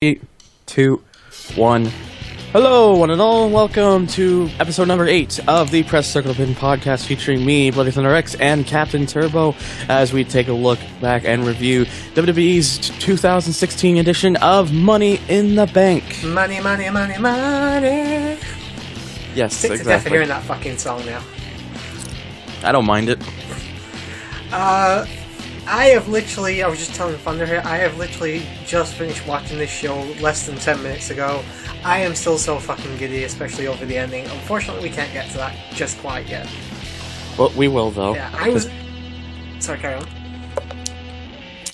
3, 2, 1. Hello, one and all, and welcome to episode number 8 of the Press Circle Pin podcast featuring me, Bloody Thunder X, and CaptainTurbo as we take a look back and review WWE's 2016 edition of Money in the Bank. Money, money, money, money. Yes, Sick to death of hearing that fucking song now. I don't mind it. I was just telling Thunder here, I have literally just finished watching this show less than 10 minutes ago. I am still so fucking giddy, especially over the ending. Unfortunately, we can't get to that just quite yet. Well, we will, though. Yeah, Sorry, carry on.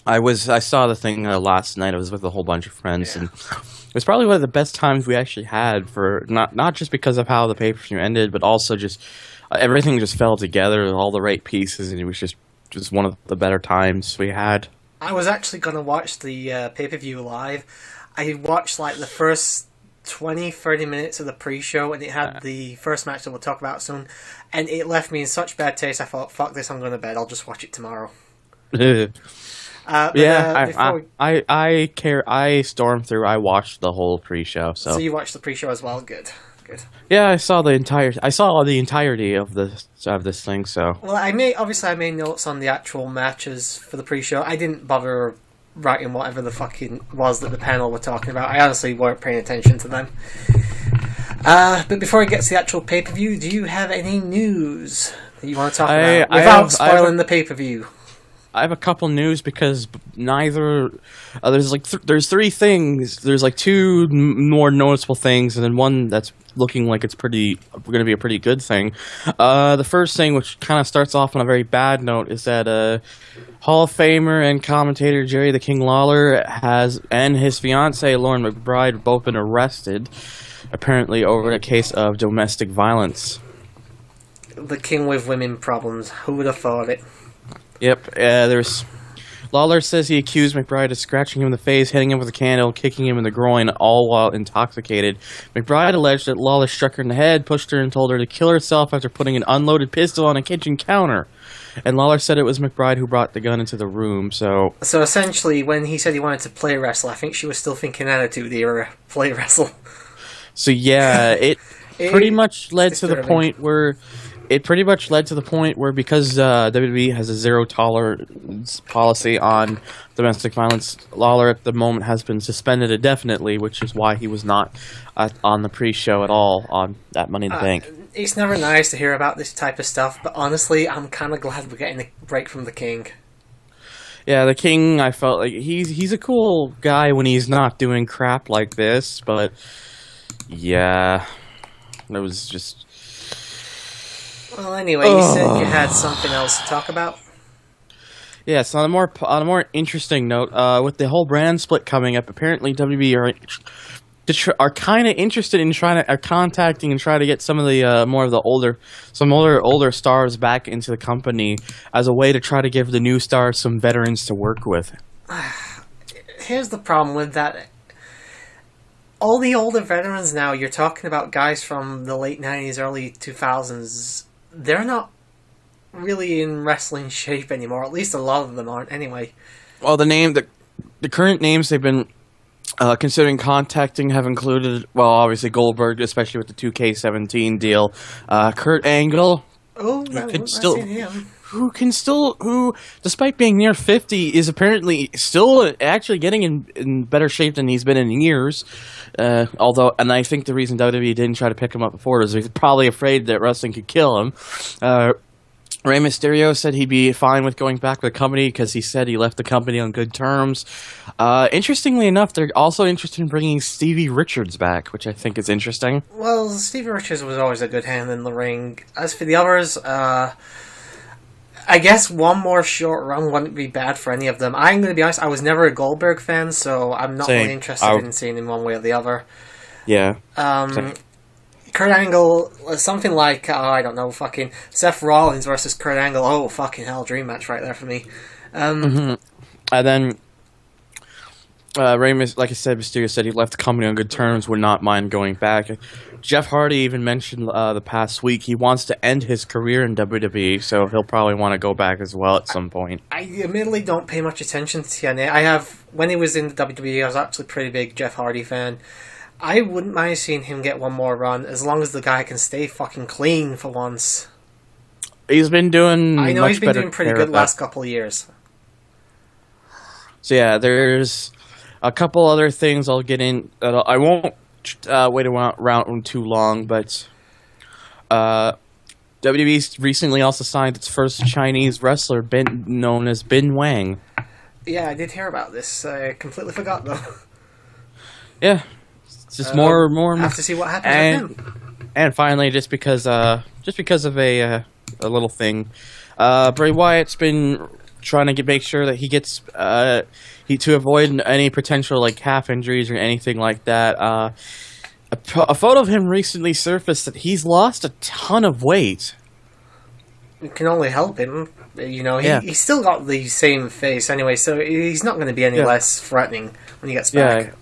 I saw the thing last night. I was with a whole bunch of friends, and it was probably one of the best times we actually had for, not just because of how the pay-per-view ended, but also just everything just fell together, all the right pieces, and it was just one of the better times we had. I was actually going to watch the pay-per-view live. I watched like the first 20-30 minutes of the pre-show, and it had the first match that we'll talk about soon, and it left me in such bad taste. I thought, fuck this, I'm going to bed, I'll just watch it tomorrow. I stormed through. I watched the whole pre-show. So you watched the pre-show as well. Good. Yeah, I saw the entirety of this thing. So well, I made notes on the actual matches for the pre-show. I didn't bother writing whatever the fucking was that the panel were talking about. I honestly weren't paying attention to them. But before I get to the actual pay-per-view, do you have any news that you want to talk about without spoiling the pay-per-view? I have a couple news because neither there's three things. There's like two more noticeable things, and then one that's looking like it's going to be a pretty good thing. The first thing, which kind of starts off on a very bad note, is that Hall of Famer and commentator Jerry the King Lawler and his fiancee Lauren McBride have both been arrested, apparently over a case of domestic violence. The king with women problems. Who would have thought it? Yep, Lawler says he accused McBride of scratching him in the face, hitting him with a candle, kicking him in the groin, all while intoxicated. McBride alleged that Lawler struck her in the head, pushed her, and told her to kill herself after putting an unloaded pistol on a kitchen counter. And Lawler said it was McBride who brought the gun into the room, so essentially, when he said he wanted to play wrestle, I think she was still thinking Attitude Era play wrestle. So yeah, it pretty much led to the point where... because WWE has a zero tolerance policy on domestic violence, Lawler at the moment has been suspended indefinitely, which is why he was not on the pre-show at all on that Money in the Bank. It's never nice to hear about this type of stuff, but honestly, I'm kind of glad we're getting a break from the King. Yeah, the King, I felt like he's a cool guy when he's not doing crap like this, but yeah, it was just... Well, anyway, you said you had something else to talk about? Yes, on a more interesting note, with the whole brand split coming up, apparently WWE are kind of interested in contacting and trying to get some of the older stars back into the company as a way to try to give the new stars some veterans to work with. Here's the problem with that. All the older veterans now, you're talking about guys from the late 90s, early 2000s, they're not really in wrestling shape anymore. At least a lot of them aren't, anyway. Well, the current names they've been considering contacting have included, well, obviously Goldberg, especially with the 2K17 deal. Kurt Angle, who, despite being near 50, is apparently still actually getting in better shape than he's been in years. And I think the reason WWE didn't try to pick him up before is he's probably afraid that wrestling could kill him. Rey Mysterio said he'd be fine with going back with the company because he said he left the company on good terms. Interestingly enough, they're also interested in bringing Stevie Richards back, which I think is interesting. Well, Stevie Richards was always a good hand in the ring. As for the others, I guess one more short run wouldn't be bad for any of them. I'm going to be honest, I was never a Goldberg fan, so I'm not really interested in seeing him one way or the other. Yeah. Kurt Angle, something like, I don't know, fucking Seth Rollins versus Kurt Angle. Oh, fucking hell, dream match right there for me. And then like I said, Mysterio said he left the company on good terms, would not mind going back. Jeff Hardy even mentioned the past week he wants to end his career in WWE, so he'll probably want to go back as well at some point. I admittedly don't pay much attention to TNA. When he was in the WWE, I was actually a pretty big Jeff Hardy fan. I wouldn't mind seeing him get one more run, as long as the guy can stay fucking clean for once. He's been doing. I know much he's been better doing pretty care good of last that. couple of years. So yeah, there's a couple other things I'll get in. I won't wait around too long, but WWE recently also signed its first Chinese wrestler, known as Bin Wang. Yeah, I did hear about this. I completely forgot though. Yeah, it's just more. Have to see what happens with him. And finally, just because of a little thing, Bray Wyatt's been trying to make sure that he gets to avoid any potential like calf injuries or anything like that. A photo of him recently surfaced that he's lost a ton of weight. It can only help him. You know, Yeah. he's still got the same face anyway, so he's not going to be any less threatening when he gets back.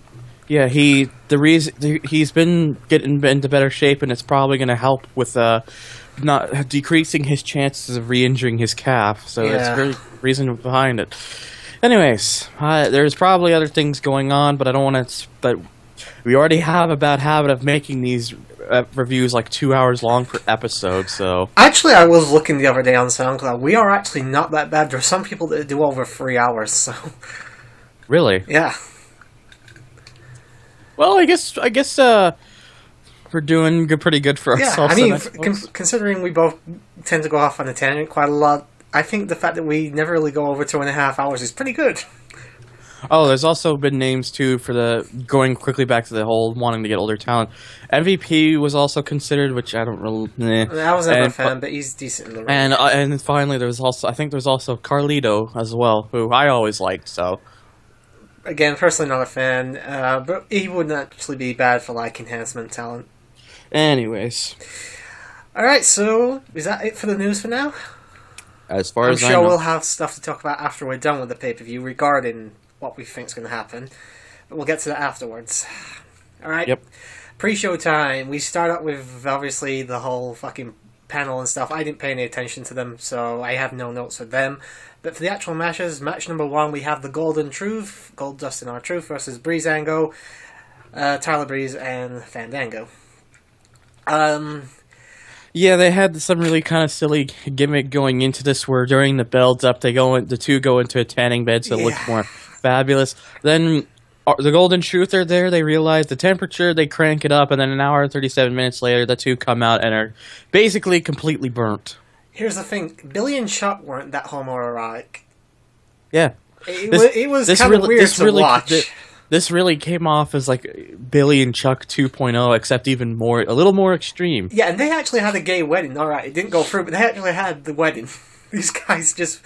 Yeah, he's been getting into better shape, and it's probably going to help with not decreasing his chances of re-injuring his calf. So that's the reason behind it. Anyways, there's probably other things going on, but I don't want to. But we already have a bad habit of making these reviews like 2 hours long per episode. So Actually, I was looking the other day on SoundCloud. We are actually not that bad. There are some people that do over 3 hours. So really, yeah. Well, I guess we're doing pretty good for ourselves. I mean, considering we both tend to go off on a tangent quite a lot, I think the fact that we never really go over 2.5 hours is pretty good. Oh, there's also been names too for the going quickly back to the whole wanting to get older talent. MVP was also considered, which I don't really. I was never a fan, but he's decent in the ring. And finally, there's also Carlito as well, who I always liked. So. Again, personally not a fan, but he wouldn't actually be bad for like enhancement talent. Anyways. Alright, so is that it for the news for now? As far as I know. I'm sure we'll have stuff to talk about after we're done with the pay-per-view regarding what we think is going to happen. But we'll get to that afterwards. Alright? Yep. Pre-show time. We start up with, obviously, the whole fucking panel and stuff. I didn't pay any attention to them, so I have no notes for them. But for the actual matches, match number 1, we have the Golden Truth, Goldust and R-Truth versus Breezango, Tyler Breeze, and Fandango. Yeah, they had some really kind of silly gimmick going into this, where during the build-up, the two go into a tanning bed, so it looks more fabulous. Then the Golden Truth are there. They realize the temperature. They crank it up, and then an hour and 37 minutes later, the two come out and are basically completely burnt. Here's the thing: Billy and Chuck weren't that homoerotic. Yeah, it was kind of weird to watch. This really came off as like Billy and Chuck 2.0, except a little more extreme. Yeah, and they actually had a gay wedding. All right, it didn't go through, but they actually had the wedding. These guys just,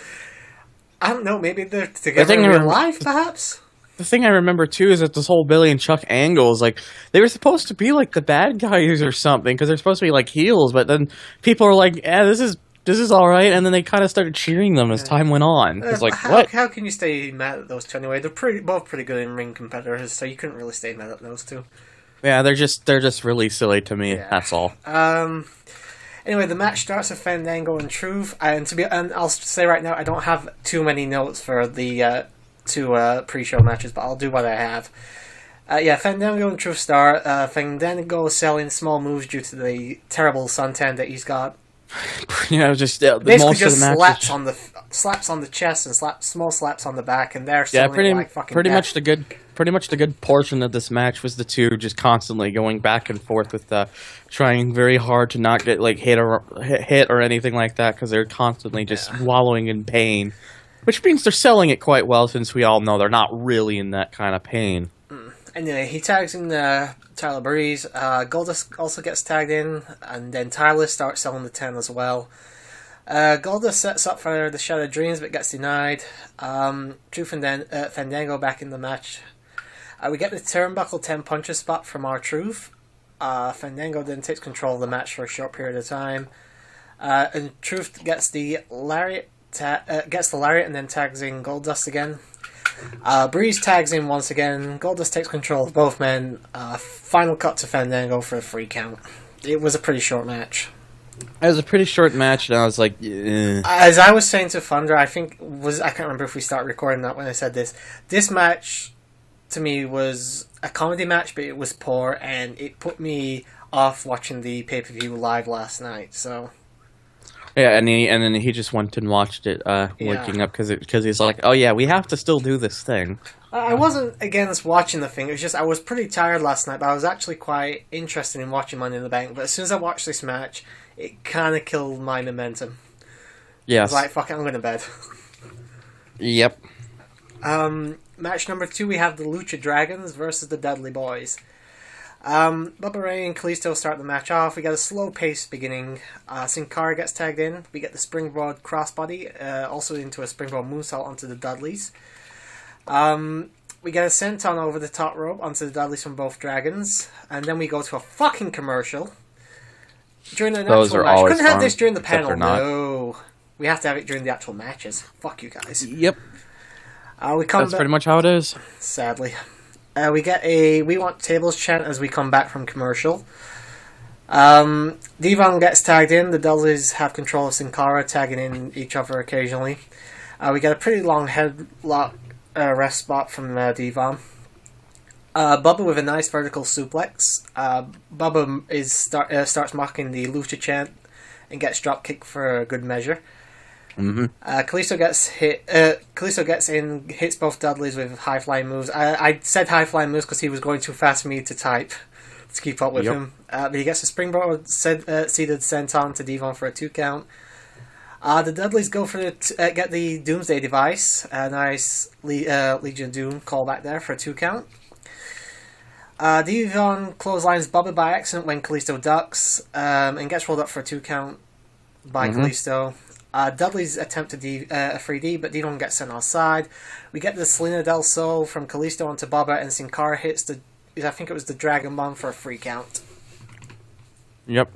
I don't know, maybe they're together in real life, perhaps? The thing I remember, too, is that this whole Billy and Chuck angle is like, they were supposed to be like the bad guys or something, because they're supposed to be like heels, but then people are like, yeah, this is all right, and then they kind of started cheering them as time went on. It's like, what? How can you stay mad at those two anyway? They're both pretty good in ring competitors, so you couldn't really stay mad at those two. Yeah, they're just really silly to me. Yeah. That's all. Anyway, the match starts with Fandango and Truth, and I'll say right now, I don't have too many notes for the two pre-show matches, but I'll do what I have. Fandango and Truth start. Fandango selling small moves due to the terrible suntan that he's got. Yeah, just basically just slaps on the chest and small slaps on the back, and they're selling like fucking pretty much the good portion of this match was the two just constantly going back and forth with trying very hard to not get like hit or anything like that, because they're constantly just wallowing in pain, which means they're selling it quite well, since we all know they're not really in that kind of pain. Anyway, he tags in Tyler Breeze. Goldust also gets tagged in, and then Tyler starts selling the 10 as well. Goldust sets up for the Shattered Dreams, but gets denied. Truth and Fandango back in the match. We get the turnbuckle 10 puncher spot from R-Truth. Fandango then takes control of the match for a short period of time. And Truth gets the lariat and then tags in Goldust again. Breeze tags in once again. Goldust takes control of both men. Final cut to Fandango for a 3 count. It was a pretty short match. It was a pretty short match, and I was like, eh. As I was saying to Thunder, I can't remember if we started recording that when I said this. This match, to me, was a comedy match, but it was poor, and it put me off watching the pay-per-view live last night, so... Yeah, and then he just went and watched it, waking up, because he's like, oh yeah, we have to still do this thing. I wasn't against watching the thing, it was just I was pretty tired last night, but I was actually quite interested in watching Money in the Bank, but as soon as I watched this match, it kind of killed my momentum. Yes. I was like, fuck it, I'm going to bed. Yep. Match number 2, we have the Lucha Dragons versus the Dudley Boys. Bubba Ray and Kalisto start the match off. We get a slow pace beginning. Sin Cara gets tagged in. We get the springboard crossbody, also into a springboard moonsault onto the Dudleys. We get a senton over the top rope onto the Dudleys from both Dragons. And then we go to a fucking commercial. During the actual match. Couldn't have this during the panel. No. We have to have it during the actual matches. Fuck you guys. Yep. That's pretty much how it is. Sadly. We get a "We Want Tables" chant as we come back from commercial. Devon gets tagged in. The Dudleys have control of Sin Cara, tagging in each other occasionally. We get a pretty long headlock rest spot from Devon. Bubba with a nice vertical suplex. Bubba starts mocking the Lucha chant and gets drop kicked for a good measure. Mm-hmm. Kalisto gets hit. Kalisto gets in, hits both Dudleys with high flying moves. I said high flying moves because he was going too fast for me to type to keep up with him. But he gets a springboard seated senton to Devon for a 2 count. The Dudleys go for get the Doomsday device. A nice Legion of Doom callback there for a 2 count. Devon clotheslines Bubba by accident when Kalisto ducks and gets rolled up for a 2 count by Kalisto. Dudley's attempt to a 3D, but Devon gets sent outside. We get the Selena del Sol from Kalisto onto Bubba, and Sin Cara hits I think it was the Dragon Bomb for a 3 count. Yep.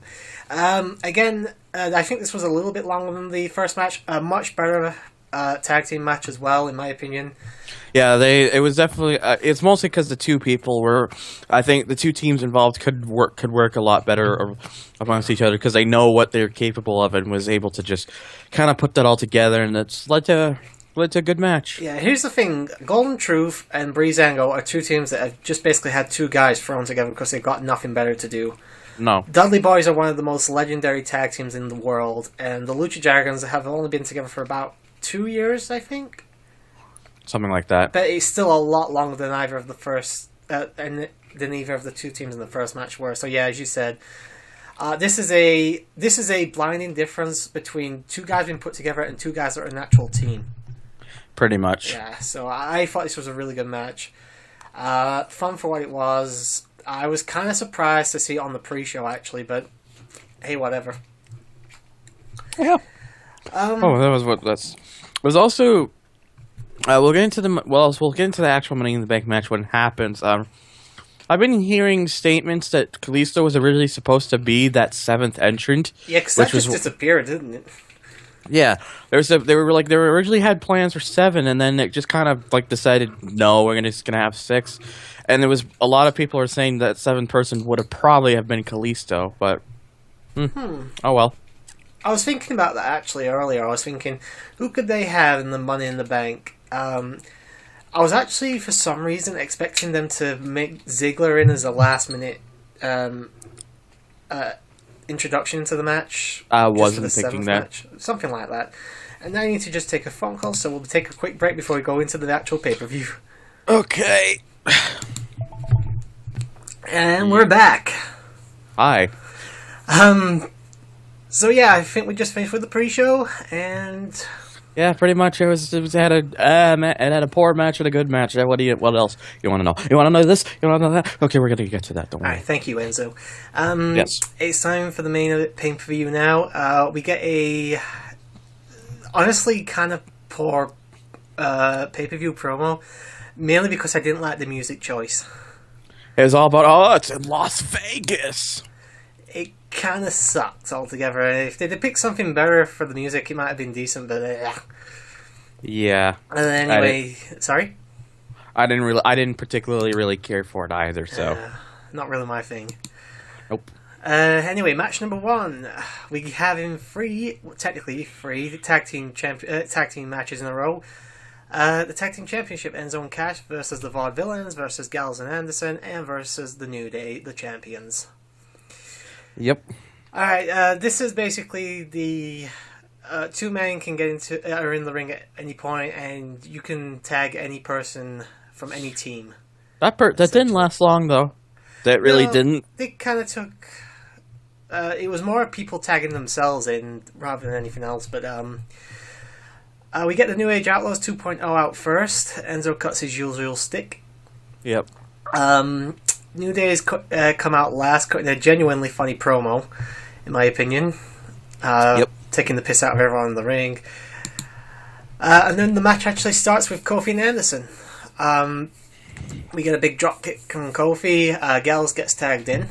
Again, I think this was a little bit longer than the first match. A much better tag team match as well, in my opinion. Yeah, it was definitely. It's mostly because the two people were. I think the two teams involved could work a lot better amongst each other because they know what they're capable of and was able to just kind of put that all together, and it's led to a good match. Yeah, here's the thing: Golden Truth and Breezango are two teams that have just basically had two guys thrown together because they've got nothing better to do. No. Dudley Boys are one of the most legendary tag teams in the world, and the Lucha Dragons have only been together for about 2 years, I think. Something like that. But it's still a lot longer than either of the first, than either of the two teams in the first match were. So yeah, as you said, this is a blinding difference between two guys being put together and two guys that are an actual team. Pretty much. Yeah. So I thought this was a really good match. Fun for what it was. I was kind of surprised to see it on the pre-show actually, but hey, whatever. Yeah. That was what that's. It was also. We'll get into the actual Money in the Bank match when it happens. I've been hearing statements that Kalisto was originally supposed to be that 7th entrant. Yeah, because that just disappeared, didn't it? Yeah, they were originally had plans for 7, and then it just kind of like decided no, we're just gonna have 6, and there was a lot of people are saying that 7th person would have probably have been Kalisto, but oh well. I was thinking about that actually earlier. I was thinking, who could they have in the Money in the Bank? I was actually, for some reason, expecting them to make Ziggler in as a last-minute introduction to the match. I wasn't thinking that. Match. Something like that. And now I need to just take a phone call, so we'll take a quick break before we go into the actual pay-per-view. Okay. And we're back. Hi. So yeah, I think we just finished with the pre-show, and... Yeah, pretty much. It had a poor match and a good match. What else you want to know? You want to know this? You want to know that? Okay, we're gonna get to that. Don't worry. All right, thank you, Enzo. Yes, it's time for the main pay-per-view now. We get a honestly kind of poor pay-per-view promo, mainly because I didn't like the music choice. It was all about it's in Las Vegas. It kind of sucks altogether. If they'd picked something better for the music, it might have been decent, but yeah. And anyway, sorry? I didn't particularly really care for it either. So, not really my thing. nope. Anyway, match number 1. We have in technically three tag team matches in a row. The tag team championship, Enzo and Cash versus the Vaudevillains versus Gallows and Anderson, and versus the New Day, the champions. Yep. All right. This is basically the 2 men can are in the ring at any point, and you can tag any person from any team. That didn't last long though. That really didn't. They kind of took. It was more people tagging themselves in rather than anything else, but we get the New Age Outlaws 2.0 out first. Enzo cuts his usual stick. Yep. New Day's come out last, cutting a genuinely funny promo, in my opinion. Taking the piss out of everyone in the ring. And then the match actually starts with Kofi and Anderson. We get a big drop kick from Kofi. Gallows gets tagged in.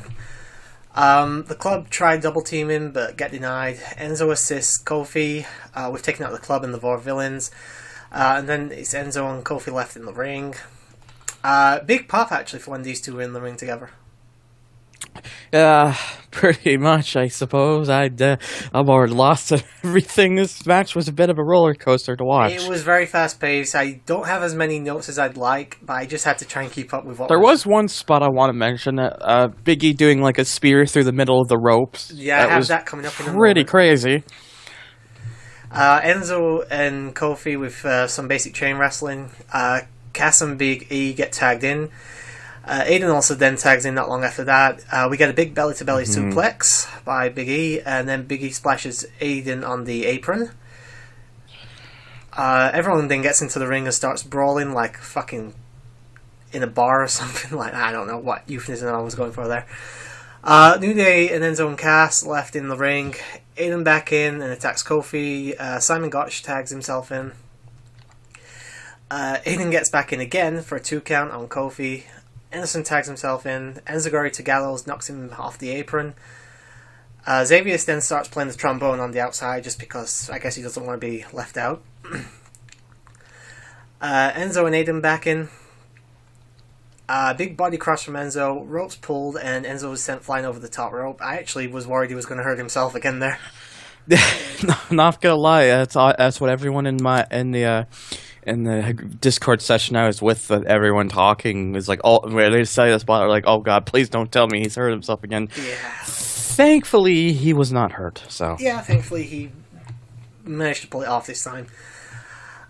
The club tried double teaming but get denied. Enzo assists Kofi with taking out the club and the Vaudevillains. And then it's Enzo and Kofi left in the ring. Big pop actually for when these two were in the ring together. Yeah, pretty much, I suppose. I'm already lost at everything. This match was a bit of a roller coaster to watch. It was very fast paced. I don't have as many notes as I'd like, but I just had to try and keep up with what. There was one spot I want to mention. Big E doing like a spear through the middle of the ropes. Yeah, I have that coming up in a moment. Pretty crazy. Enzo and Kofi with some basic chain wrestling. Cass and Big E get tagged in. Aiden also then tags in not long after that. We get a big belly-to-belly suplex by Big E, and then Big E splashes Aiden on the apron. Everyone then gets into the ring and starts brawling like fucking in a bar or something. Like, I don't know what euphemism I was going for there. New Day and Enzo and Cass left in the ring. Aiden back in and attacks Kofi. Simon Gotch tags himself in. Aiden gets back in again for a 2 count on Kofi. Anderson tags himself in. Enziguri to Gallows knocks him off the apron. Xavier then starts playing the trombone on the outside just because I guess he doesn't want to be left out. Enzo and Aiden back in. Big body cross from Enzo. Ropes pulled and Enzo was sent flying over the top rope. I actually was worried he was going to hurt himself again there. Not gonna lie, that's what everyone in the Discord session I was with, everyone talking was like, oh, where they say this, but like, oh god, please don't tell me he's hurt himself again. Yeah. Thankfully, he was not hurt. So yeah, thankfully he managed to pull it off this time.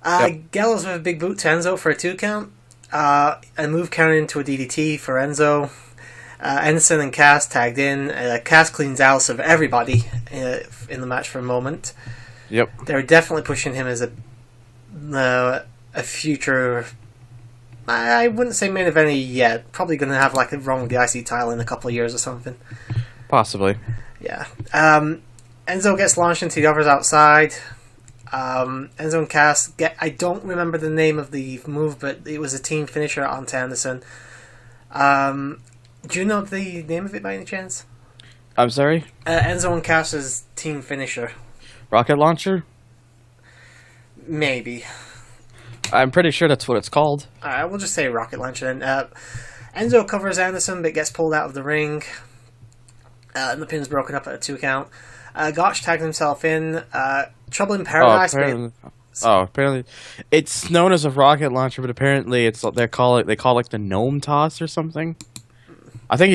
Yep. Gallows with a big boot to Enzo for a 2 count. A move counter into a DDT for Enzo. Anderson and Cass tagged in. Cass cleans out of everybody in the match for a moment. Yep. They're definitely pushing him as a future. I wouldn't say main event yet. Probably going to have like a run with the IC title in a couple of years or something. Possibly. Yeah. Enzo gets launched into the others outside. Enzo and Cass I don't remember the name of the move, but it was a team finisher on Anderson. Do you know the name of it by any chance? I'm sorry? Enzo and Cass's team finisher. Rocket launcher? Maybe. I'm pretty sure that's what it's called. Alright, we'll just say rocket launcher then. Enzo covers Anderson but gets pulled out of the ring. And the pin's broken up at a 2 count. Gotch tags himself in. Trouble in Paradise. Apparently it's known as a rocket launcher, but apparently they call it like the gnome toss or something. I think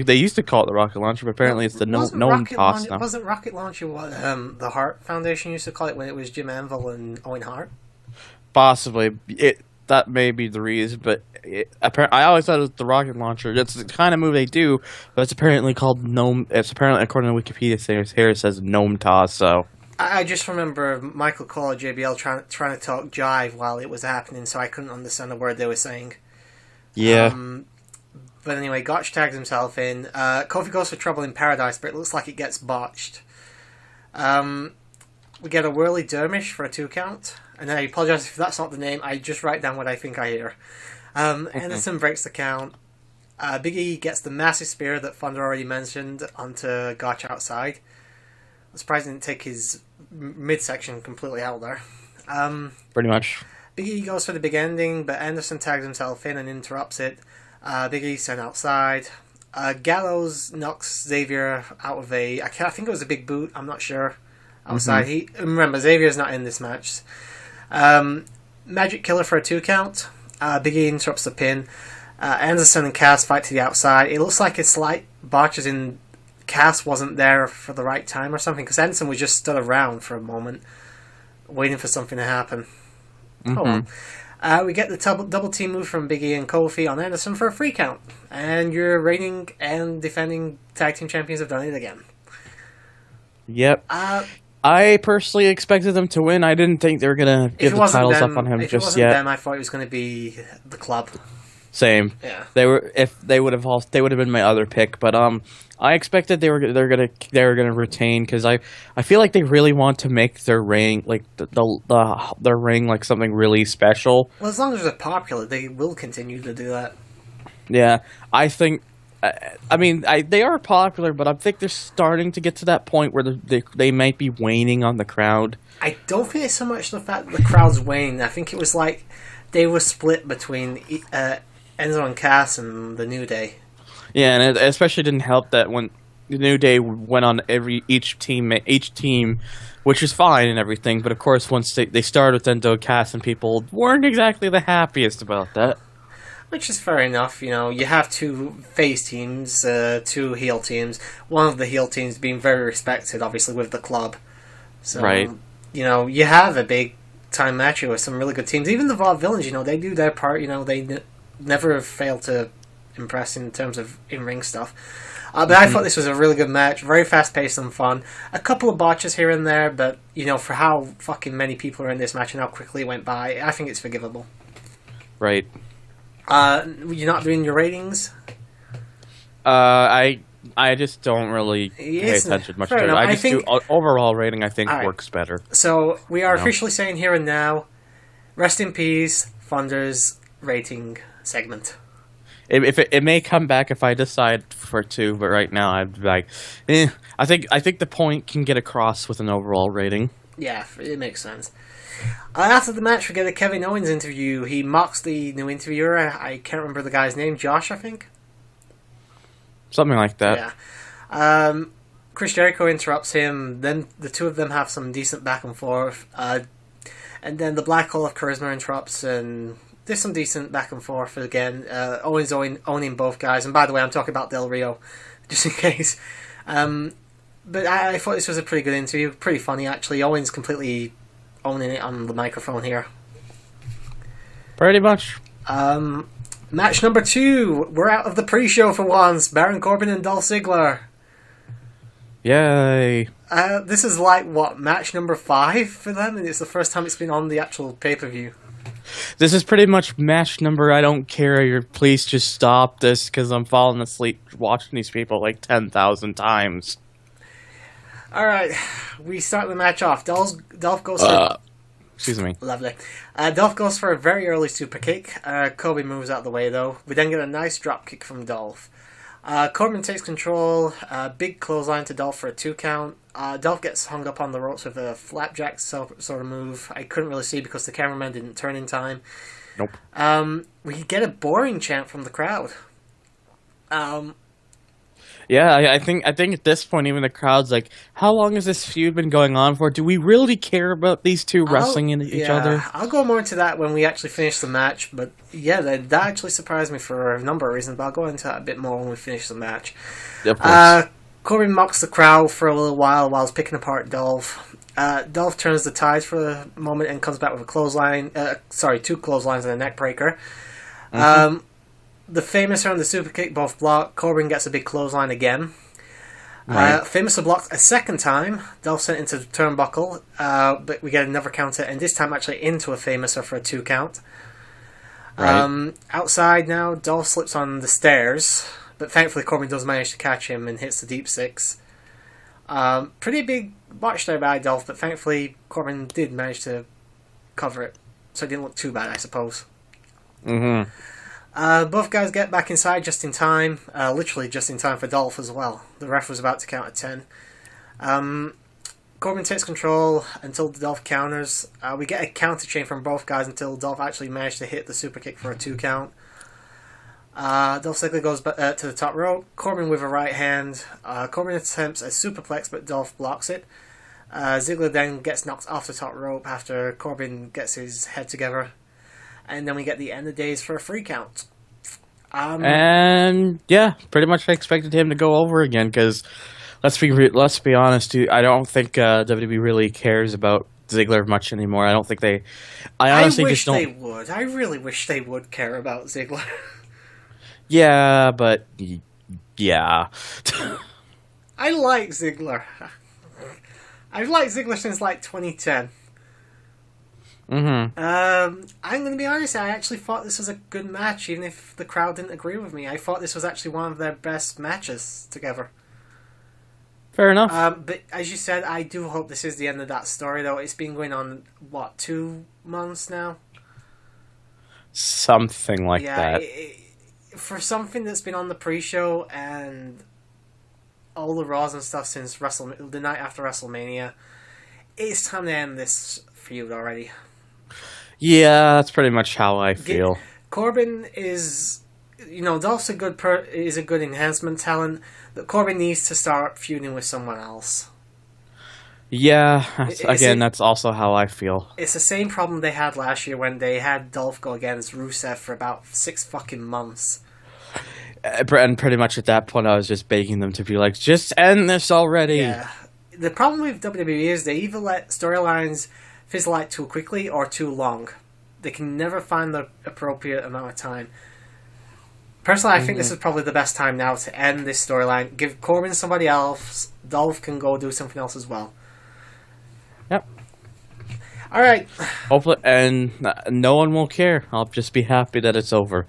they used to call it the rocket launcher, but apparently it's the gnome toss now. Wasn't rocket launcher what the Hart Foundation used to call it when it was Jim Anvil and Owen Hart? Possibly. That may be the reason, but I always thought it was the rocket launcher. It's the kind of move they do, but it's apparently called gnome. It's apparently, according to Wikipedia, here it says gnome toss. So I just remember Michael Cole at JBL trying to talk jive while it was happening, so I couldn't understand a word they were saying. Yeah. But anyway, Gotch tags himself in. Kofi goes for Trouble in Paradise, but it looks like it gets botched. We get a Whirly Dermish for a 2 count. And I apologise if that's not the name. I just write down what I think I hear. Anderson breaks the count. Big E gets the massive spear that Thunder already mentioned onto Gotch outside. I'm surprised he didn't take his midsection completely out there. Pretty much. Big E goes for the big ending, but Anderson tags himself in and interrupts it. Big E sent outside. Gallows knocks Xavier out of I think it was a big boot, I'm not sure. Outside. Remember, Xavier's not in this match. Magic Killer for a 2 count. Big E interrupts the pin. Anderson and Cass fight to the outside. It looks like a slight botch, as in Cass wasn't there for the right time or something, because Anderson was just stood around for a moment, waiting for something to happen. We get the double team move from Big E and Kofi on Anderson for a 3 count. And your reigning and defending tag team champions have done it again. Yep. I personally expected them to win. I didn't think they were going to give the titles up on him just yet. If it wasn't them, I thought it was going to be the club. Same. Yeah. They would have been my other pick, but I expected they were gonna retain, because I feel like they really want to make their reign like their reign like something really special. Well, as long as they're popular, they will continue to do that. Yeah, I think. I mean, they are popular, but I think they're starting to get to that point where they might be waning on the crowd. I don't think it's so much the fact that the crowd's waning. I think it was like they were split between Enzo and Cass and the New Day. Yeah, and it especially didn't help that when the New Day went on each team, which is fine and everything, but of course once they started with Enzo, Cass, and people weren't exactly the happiest about that. Which is fair enough, you know. You have 2 face teams, 2 heel teams. One of the heel teams being very respected, obviously, with the club. So, right. You know, you have a big time match with some really good teams. Even the Vaudevillains, you know, they do their part. You know, they never fail to impress in terms of in-ring stuff. But I thought this was a really good match. Very fast-paced and fun. A couple of botches here and there, but, you know, for how fucking many people are in this match and how quickly it went by, I think it's forgivable. Right. You're not doing your ratings? I just don't really pay attention much to it. I just do overall rating. I think works better. So we are officially saying here and now, rest in peace, Thunder's rating segment. It may come back if I decide for 2, but right now I'd be like, I think the point can get across with an overall rating. Yeah, it makes sense. After the match, we get a Kevin Owens interview. He mocks the new interviewer. I can't remember the guy's name. Josh, I think? Something like that. Yeah. Chris Jericho interrupts him. Then the 2 of them have some decent back and forth. And then the Black Hole of Charisma interrupts, and there's some decent back and forth again. Owens owning both guys. And by the way, I'm talking about Del Rio, just in case. But I thought this was a pretty good interview. Pretty funny, actually. Owens completely owning it on the microphone here. Pretty much. Match number 2. We're out of the pre-show for once. Baron Corbin and Dolph Ziggler. Yay. This is like, what, match number 5 for them? And it's the first time it's been on the actual pay-per-view. This is pretty much match number, I don't care, please just stop this, because I'm falling asleep watching these people like 10,000 times. Alright, we start the match off. Dolph goes for... Excuse me. Lovely. Dolph goes for a very early super kick. Kobe moves out of the way, though. We then get a nice drop kick from Dolph. Corbin takes control. Big clothesline to Dolph for a 2 count. Dolph gets hung up on the ropes with a flapjack sort of move. I couldn't really see because the cameraman didn't turn in time. Nope. We get a boring chant from the crowd. Yeah, I think at this point, even the crowd's like, how long has this feud been going on for? Do we really care about these 2 wrestling into each other? I'll go more into that when we actually finish the match, but yeah, that actually surprised me for a number of reasons, but I'll go into that a bit more when we finish the match. Of course. Corbin mocks the crowd for a little while he's picking apart Dolph. Dolph turns the tides for a moment and comes back with a clothesline, 2 clotheslines and a neck breaker. Mm-hmm. The Famous and the super kick both block. Corbin gets a big clothesline again. Right. Famous blocks a second time. Dolph sent into the turnbuckle, but we get another counter, and this time actually into a Famous for a 2 count. Right. Outside now, Dolph slips on the stairs, but thankfully Corbin does manage to catch him and hits the deep 6. Pretty big botch there by Dolph, but thankfully Corbin did manage to cover it, so it didn't look too bad, I suppose. Mm-hmm. Both guys get back inside just in time, literally just in time for Dolph as well. The ref was about to count at 10. Corbin takes control until Dolph counters. We get a counter chain from both guys until Dolph actually managed to hit the super kick for a 2 count. Dolph Ziggler goes to the top rope. Corbin with a right hand. Corbin attempts a superplex, but Dolph blocks it. Ziggler then gets knocked off the top rope after Corbin gets his head together. And then we get the end of days for a 3 count. And yeah, pretty much I expected him to go over again because let's be honest, dude, I don't think WWE really cares about Ziggler much anymore. I don't think they. I honestly wish just don't. they would. I really wish they would care about Ziggler. Yeah, but yeah. I like Ziggler. I've liked Ziggler since like 2010. Mm-hmm. I'm going to be honest, I actually thought this was a good match, even if the crowd didn't agree with me. I thought this was actually one of their best matches together. Fair enough. But as you said, I do hope this is the end of that story, though. It's been going on, 2 months now? Something like that. For something that's been on the pre-show and all the Raws and stuff since the night after WrestleMania, it's time to end this feud already. Yeah, that's pretty much how I feel. Corbin is, Dolph's a good enhancement talent. That Corbin needs to start feuding with someone else. Yeah, that's also how I feel. It's the same problem they had last year when they had Dolph go against Rusev for about 6 fucking months. And pretty much at that point, I was just begging them to be like, just end this already. Yeah. The problem with WWE is they either let storylines fizzle out too quickly or too long. They can never find the appropriate amount of time. Personally, I think this is probably the best time now to end this storyline. Give Corbin somebody else. Dolph can go do something else as well. Yep. All right. Hopefully, and no one will care. I'll just be happy that it's over.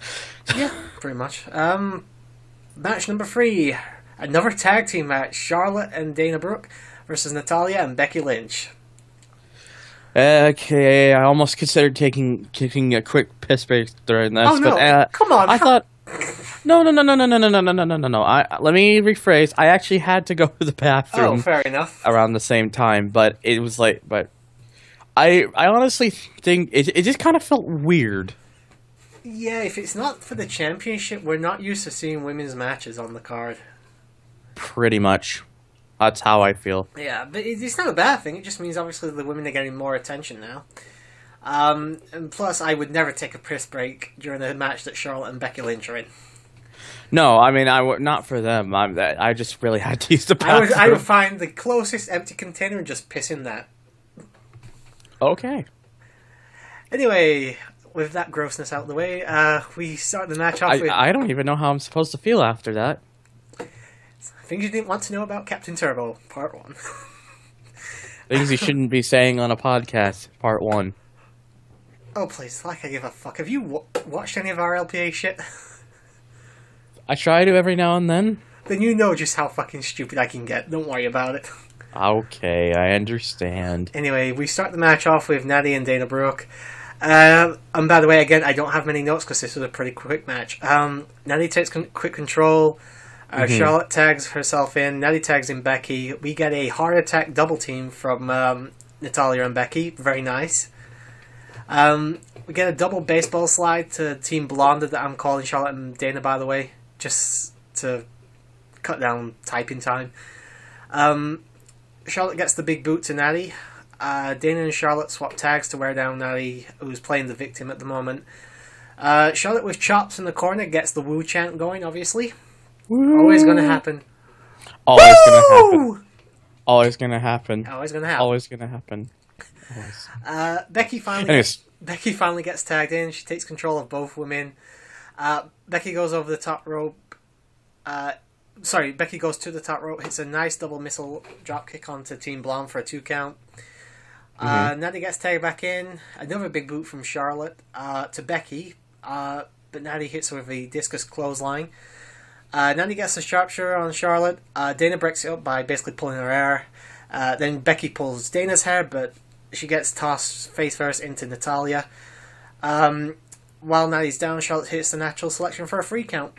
Yeah, pretty much. Match number 3. Another tag team match. Charlotte and Dana Brooke versus Natalya and Becky Lynch. Okay, I almost considered taking a quick piss break during this. Oh no! But, come on! I thought. No. Let me rephrase. I actually had to go to the bathroom. Oh, fair enough. Around the same time, but it was like, I honestly think it just kind of felt weird. Yeah, if it's not for the championship, we're not used to seeing women's matches on the card. Pretty much. That's how I feel. Yeah, but it's not a bad thing. It just means obviously the women are getting more attention now. And plus, I would never take a piss break during a match that Charlotte and Becky Lynch are in. No, I mean, not for them. I just really had to use the bathroom. I would find the closest empty container and just piss in that. Okay. Anyway, with that grossness out of the way, we start the match off with... I don't even know how I'm supposed to feel after that. Things you didn't want to know about CaptainTurbo, Part 1. Things you shouldn't be saying on a podcast, Part 1. Oh, please, like I give a fuck. Have you watched any of our LPA shit? I try to every now and then. Then you know just how fucking stupid I can get. Don't worry about it. Okay, I understand. Anyway, we start the match off with Natty and Dana Brooke. And by the way, again, I don't have many notes because this was a pretty quick match. Natty takes quick control. Charlotte tags herself in. Natty tags in Becky. We get a heart attack double team from Natalya and Becky. Very nice. We get a double baseball slide to Team Blonde that I'm calling Charlotte and Dana, by the way, just to cut down typing time. Charlotte gets the big boot to Natty. Dana and Charlotte swap tags to wear down Natty, who's playing the victim at the moment. Charlotte with chops in the corner gets the woo chant going, obviously. Woo. Always gonna happen. Always gonna happen. Always gonna happen. Always gonna happen. Always gonna happen. Always. Becky finally gets tagged in. She takes control of both women. Becky goes over the top rope. Becky goes to the top rope, hits a nice double missile drop kick onto Team Blonde for a 2 count. Natty gets tagged back in. Another big boot from Charlotte to Becky, but Natty hits her with a discus clothesline. Natty gets a sharpshooter on Charlotte. Dana breaks it up by basically pulling her hair. Then Becky pulls Dana's hair, but she gets tossed face first into Natalya. While Natty's down, Charlotte hits the natural selection for a 3 count.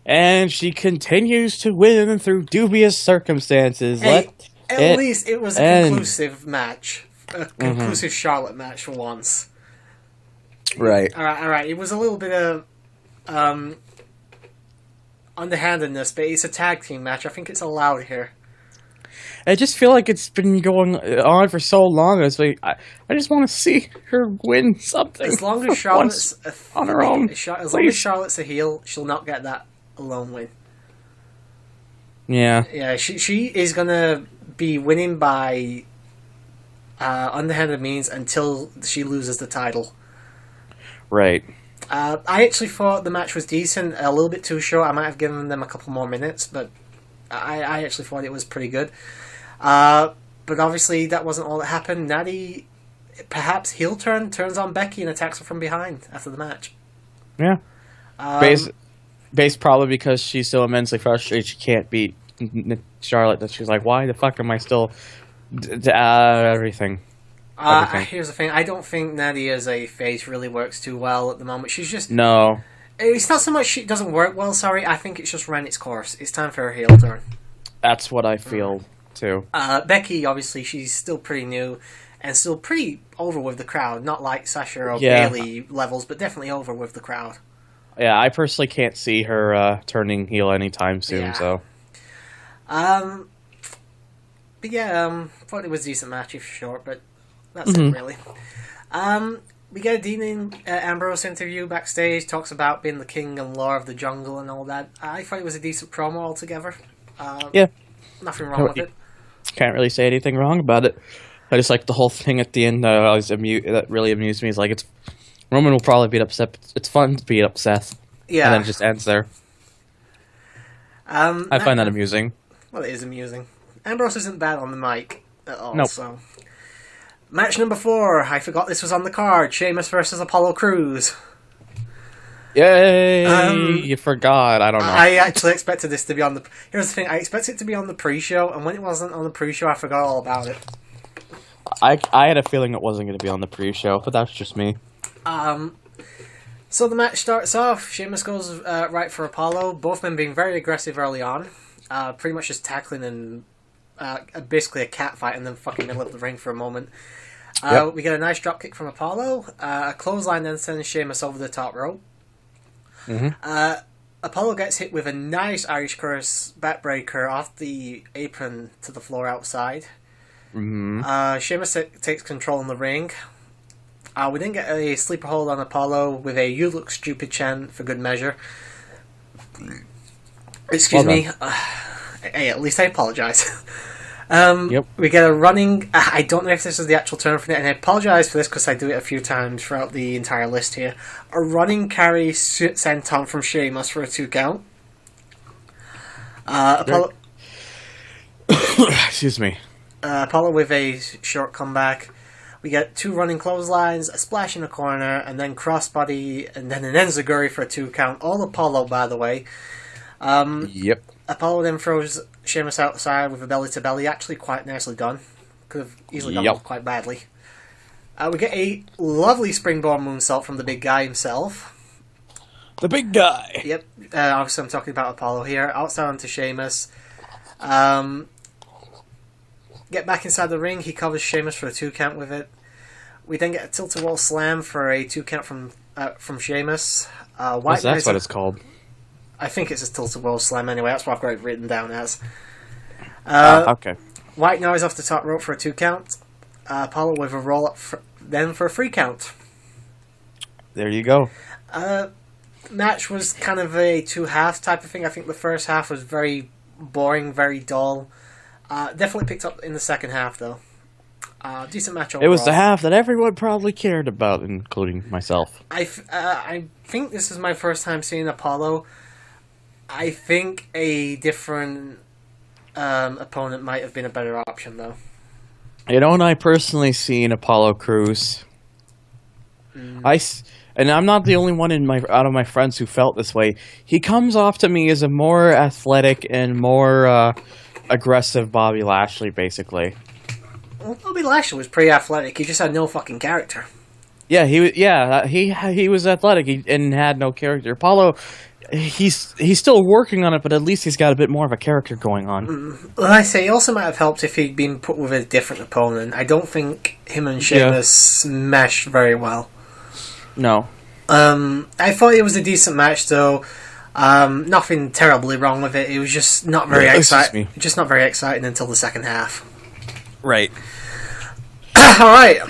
And she continues to win through dubious circumstances. Hey, At least it was a conclusive match. A conclusive Charlotte match for once. Right. Alright. It was a little bit of underhandedness, but it's a tag team match. I think it's allowed here. I just feel like it's been going on for so long. It's like I just want to see her win something. As long as Charlotte's on her own, as long as Charlotte's a heel, she'll not get that alone win. Yeah. Yeah, she is gonna be winning by underhanded means until she loses the title. Right. I actually thought the match was decent. A little bit too short. I might have given them a couple more minutes, but I actually thought it was pretty good. But obviously that wasn't all that happened. Natty, perhaps heel turns on Becky and attacks her from behind after the match. Yeah. Based probably because she's so immensely frustrated she can't beat Charlotte that she's like, why the fuck am I still everything. Here's the thing. I don't think Natty as a face really works too well at the moment. She's just... No. It's not so much she doesn't work well, sorry. I think it's just ran its course. It's time for her heel turn. That's what I feel, too. Becky, obviously, she's still pretty new and still pretty over with the crowd. Not like Sasha or Bayley levels, but definitely over with the crowd. Yeah, I personally can't see her turning heel anytime soon, so... But yeah, thought it was a decent match, if short, but that's it, really. We get a Dean Ambrose interview backstage, talks about being the king and lord of the jungle and all that. I thought it was a decent promo altogether. Yeah. Nothing wrong with it. Can't really say anything wrong about it. I just like the whole thing at the end that really amused me. Is like, Roman will probably beat up Seth. It's fun to beat up Seth. Yeah. And then it just ends there. I find that amusing. Well, it is amusing. Ambrose isn't bad on the mic at all, nope. So... Match number 4. I forgot this was on the card. Sheamus versus Apollo Crews. Yay! You forgot. I don't know. I actually expected this to be on the... Here's the thing. I expected it to be on the pre-show, and when it wasn't on the pre-show, I forgot all about it. I had a feeling it wasn't going to be on the pre-show, but that's just me. So the match starts off. Sheamus goes right for Apollo. Both men being very aggressive early on. Pretty much just tackling and basically a cat fight in the fucking middle of the ring for a moment. We get a nice dropkick from Apollo. A clothesline then sends Sheamus over the top rope. Apollo gets hit with a nice Irish Curse backbreaker off the apron to the floor outside. Sheamus takes control in the ring. We then get a sleeper hold on Apollo with a "You look stupid" chant for good measure. Excuse me. Hey, at least I apologise. We get a running... I don't know if this is the actual term for it, and I apologise for this because I do it a few times throughout the entire list here. A running carry senton from Sheamus for a 2 count. Apollo... Excuse me. Apollo with a short comeback. We get 2 running clotheslines, a splash in the corner, and then crossbody, and then an enziguri for a 2 count. All Apollo, by the way. Yep. Apollo then throws Sheamus outside with a belly-to-belly. Actually quite nicely done. Could have easily gone off quite badly. We get a lovely springboard moonsault from the big guy himself. The big guy! Yep. Obviously I'm talking about Apollo here. Outside onto Sheamus. Get back inside the ring. He covers Sheamus for a 2 count with it. We then get a tilt-a-wall slam for a 2 count from Sheamus. That's what it's called. I think it's a tilt-a-wall slam anyway. That's what I've got it written down as. Okay. White noise off the top rope for a 2 count. Apollo with a roll-up then for a 3 count. There you go. Match was kind of a 2 halves type of thing. I think the first half was very boring, very dull. Definitely picked up in the second half, though. Decent match overall. It was the half that everyone probably cared about, including myself. I think this is my first time seeing Apollo. I think a different opponent might have been a better option, though. You know, and I personally seen Apollo Crews. And I'm not the only one out of my friends who felt this way. He comes off to me as a more athletic and more aggressive Bobby Lashley, basically. Well, Bobby Lashley was pretty athletic. He just had no fucking character. Yeah, he was athletic and had no character. Apollo, he's still working on it, but at least he's got a bit more of a character going on. Well, I say, it also might have helped if he'd been put with a different opponent. I don't think him and Sheamus meshed very well. No. I thought it was a decent match, though. Nothing terribly wrong with it. It was just not very exciting. Just not very exciting until the second half. Right. All right.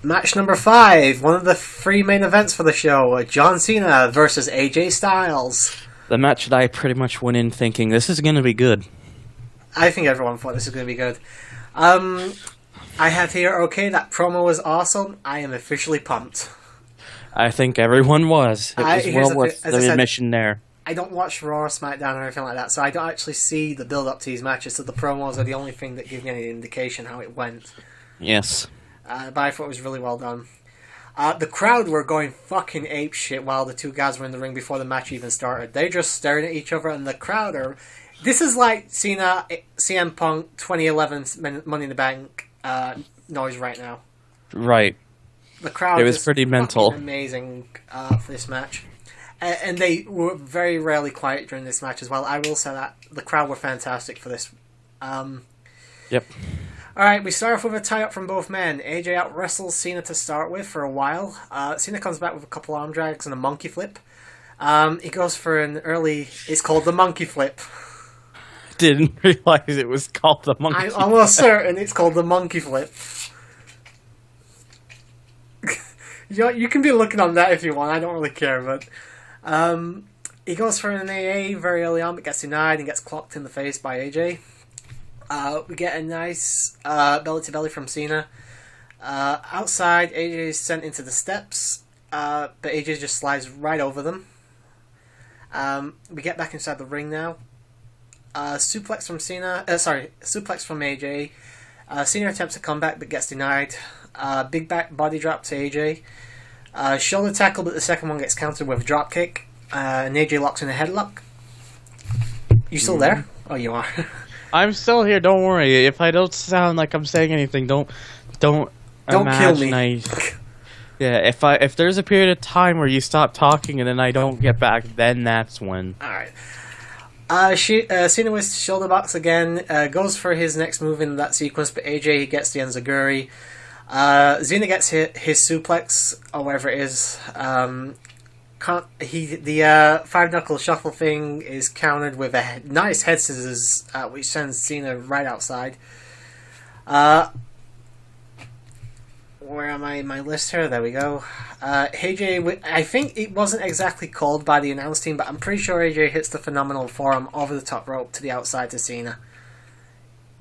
Match number 5, one of the 3 main events for the show, John Cena versus AJ Styles. The match that I pretty much went in thinking, this is going to be good. I think everyone thought this was going to be good. I have here, okay, that promo was awesome. I am officially pumped. I think everyone was. It was well worth the admission there. I don't watch Raw or SmackDown or anything like that, so I don't actually see the build-up to these matches, so the promos are the only thing that give me any indication how it went. Yes. But I thought it was really well done. The crowd were going fucking apeshit while the two guys were in the ring before the match even started. They're just staring at each other, and the crowd are... This is like Cena, CM Punk 2011 Money in the Bank noise right now. Right. The crowd it was pretty mental. Amazing for this match. And they were very rarely quiet during this match as well. I will say that. The crowd were fantastic for this. Yep. Alright, we start off with a tie-up from both men. AJ out-wrestles Cena to start with for a while. Cena comes back with a couple arm drags and a monkey flip. He goes for an early... It's called the monkey flip. Didn't realize it was called the monkey flip. I'm almost certain it's called the monkey flip. You can be looking on that if you want, I don't really care, but... he goes for an AA very early on, but gets denied and gets clocked in the face by AJ. We get a nice belly-to-belly from Cena. Outside, AJ is sent into the steps, but AJ just slides right over them. We get back inside the ring now. Suplex from suplex from AJ. Cena attempts a comeback, but gets denied. Big back body drop to AJ. Shoulder tackle, but the second one gets countered with a drop kick. And AJ locks in a headlock. You still there? Oh, you are. I'm still here. Don't worry. If I don't sound like I'm saying anything, don't kill me. Yeah. If there's a period of time where you stop talking and then I don't get back, then that's when. All right. Cena with shoulder box again. Goes for his next move in that sequence, but AJ gets the enziguri. Cena gets his suplex or whatever it is. The 5-knuckle shuffle thing is countered with a nice head scissors, which sends Cena right outside. Where am I in my list here? There we go. AJ, I think it wasn't exactly called by the announce team, but I'm pretty sure AJ hits the phenomenal forearm over the top rope to the outside to Cena.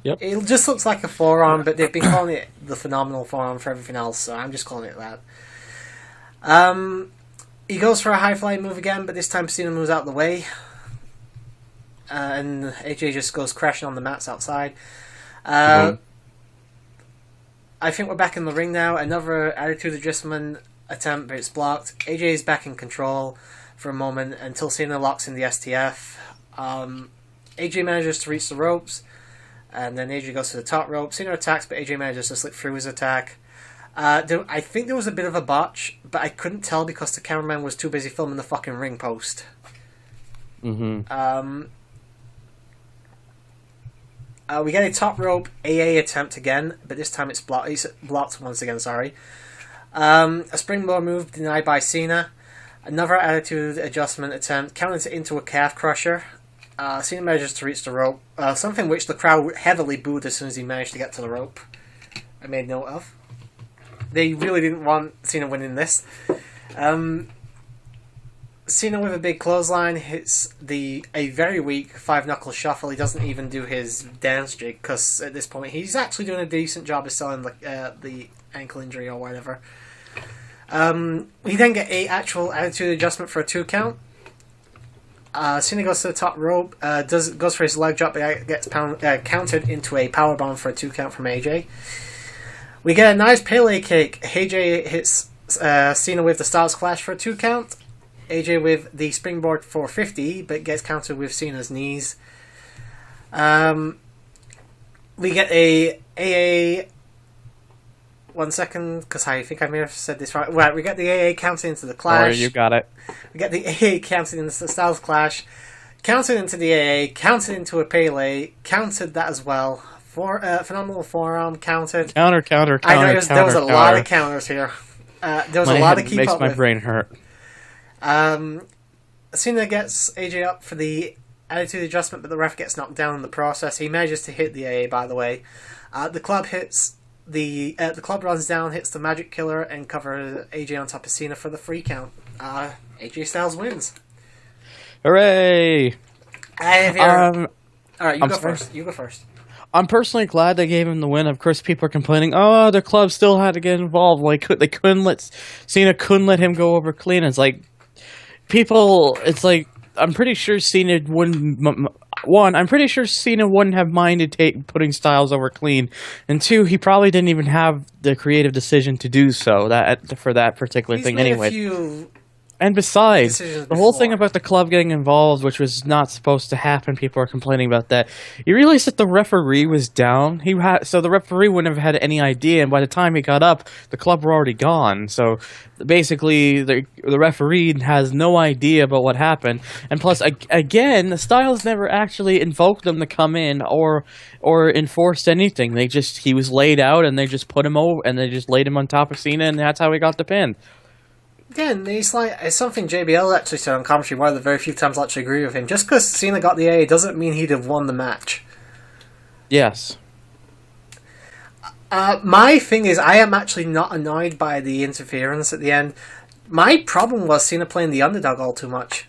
Yep. It just looks like a forearm, but they've been calling it the phenomenal forearm for everything else, so I'm just calling it that. He goes for a high-flying move again, but this time Cena moves out of the way. And AJ just goes crashing on the mats outside. I think we're back in the ring now. Another attitude adjustment attempt, but it's blocked. AJ is back in control for a moment until Cena locks in the STF. AJ manages to reach the ropes, and then AJ goes to the top rope. Cena attacks, but AJ manages to slip through his attack. I think there was a bit of a botch, but I couldn't tell because the cameraman was too busy filming the fucking ring post. Mm-hmm. We get a top rope AA attempt again, but this time it's blocked once again, sorry. A springboard move denied by Cena. Another attitude adjustment attempt, counted into a calf crusher. Cena manages to reach the rope, something which the crowd heavily booed as soon as he managed to get to the rope. I made note of. They really didn't want Cena winning this. Cena with a big clothesline hits a very weak 5-knuckle shuffle. He doesn't even do his dance jig because at this point he's actually doing a decent job of selling the ankle injury or whatever. We then get a actual attitude adjustment for a 2 count. Cena goes to the top rope, goes for his leg drop, but gets countered into a powerbomb for a 2 count from AJ. We get a nice Pele cake. AJ hits Cena with the Styles Clash for a 2 count. AJ with the springboard for 50, but gets countered with Cena's knees. We get a AA 1 second, because I think I may have said this right. Right, we get the AA counting into the clash. Or you got it. We get the AA counting into the Styles Clash, counted into the AA, counted into a Pele, counted that as well. Phenomenal forearm counted. Counter. I know there was a lot of counters here. There was a lot to keep makes up my with. brain hurt. Cena gets AJ up for the attitude adjustment, but the ref gets knocked down in the process. He manages to hit the AA, by the way. The club hits the club runs down, hits the Magic Killer, and covers AJ on top of Cena for the free count. AJ Styles wins. Hooray! All right, you go first. I'm personally glad they gave him the win. Of course, people are complaining, oh, the club still had to get involved. Like, Cena couldn't let him go over clean. It's like, I'm pretty sure Cena wouldn't, I'm pretty sure Cena wouldn't have minded putting Styles over clean. And two, he probably didn't even have the creative decision to do so for that particular thing anyway. And besides, the whole thing about the club getting involved, which was not supposed to happen, people are complaining about that. You realize that the referee was down? So the referee wouldn't have had any idea, and by the time he got up, the club were already gone. So basically, the referee has no idea about what happened. And plus, again, Styles never actually invoked them to come in or enforced anything. He was laid out, and they just put him over, and they just laid him on top of Cena, and that's how he got the pin. Again, it's something JBL actually said on commentary, one of the very few times I actually agree with him. Just because Cena got the A doesn't mean he'd have won the match. Yes. My thing is, I am actually not annoyed by the interference at the end. My problem was Cena playing the underdog all too much.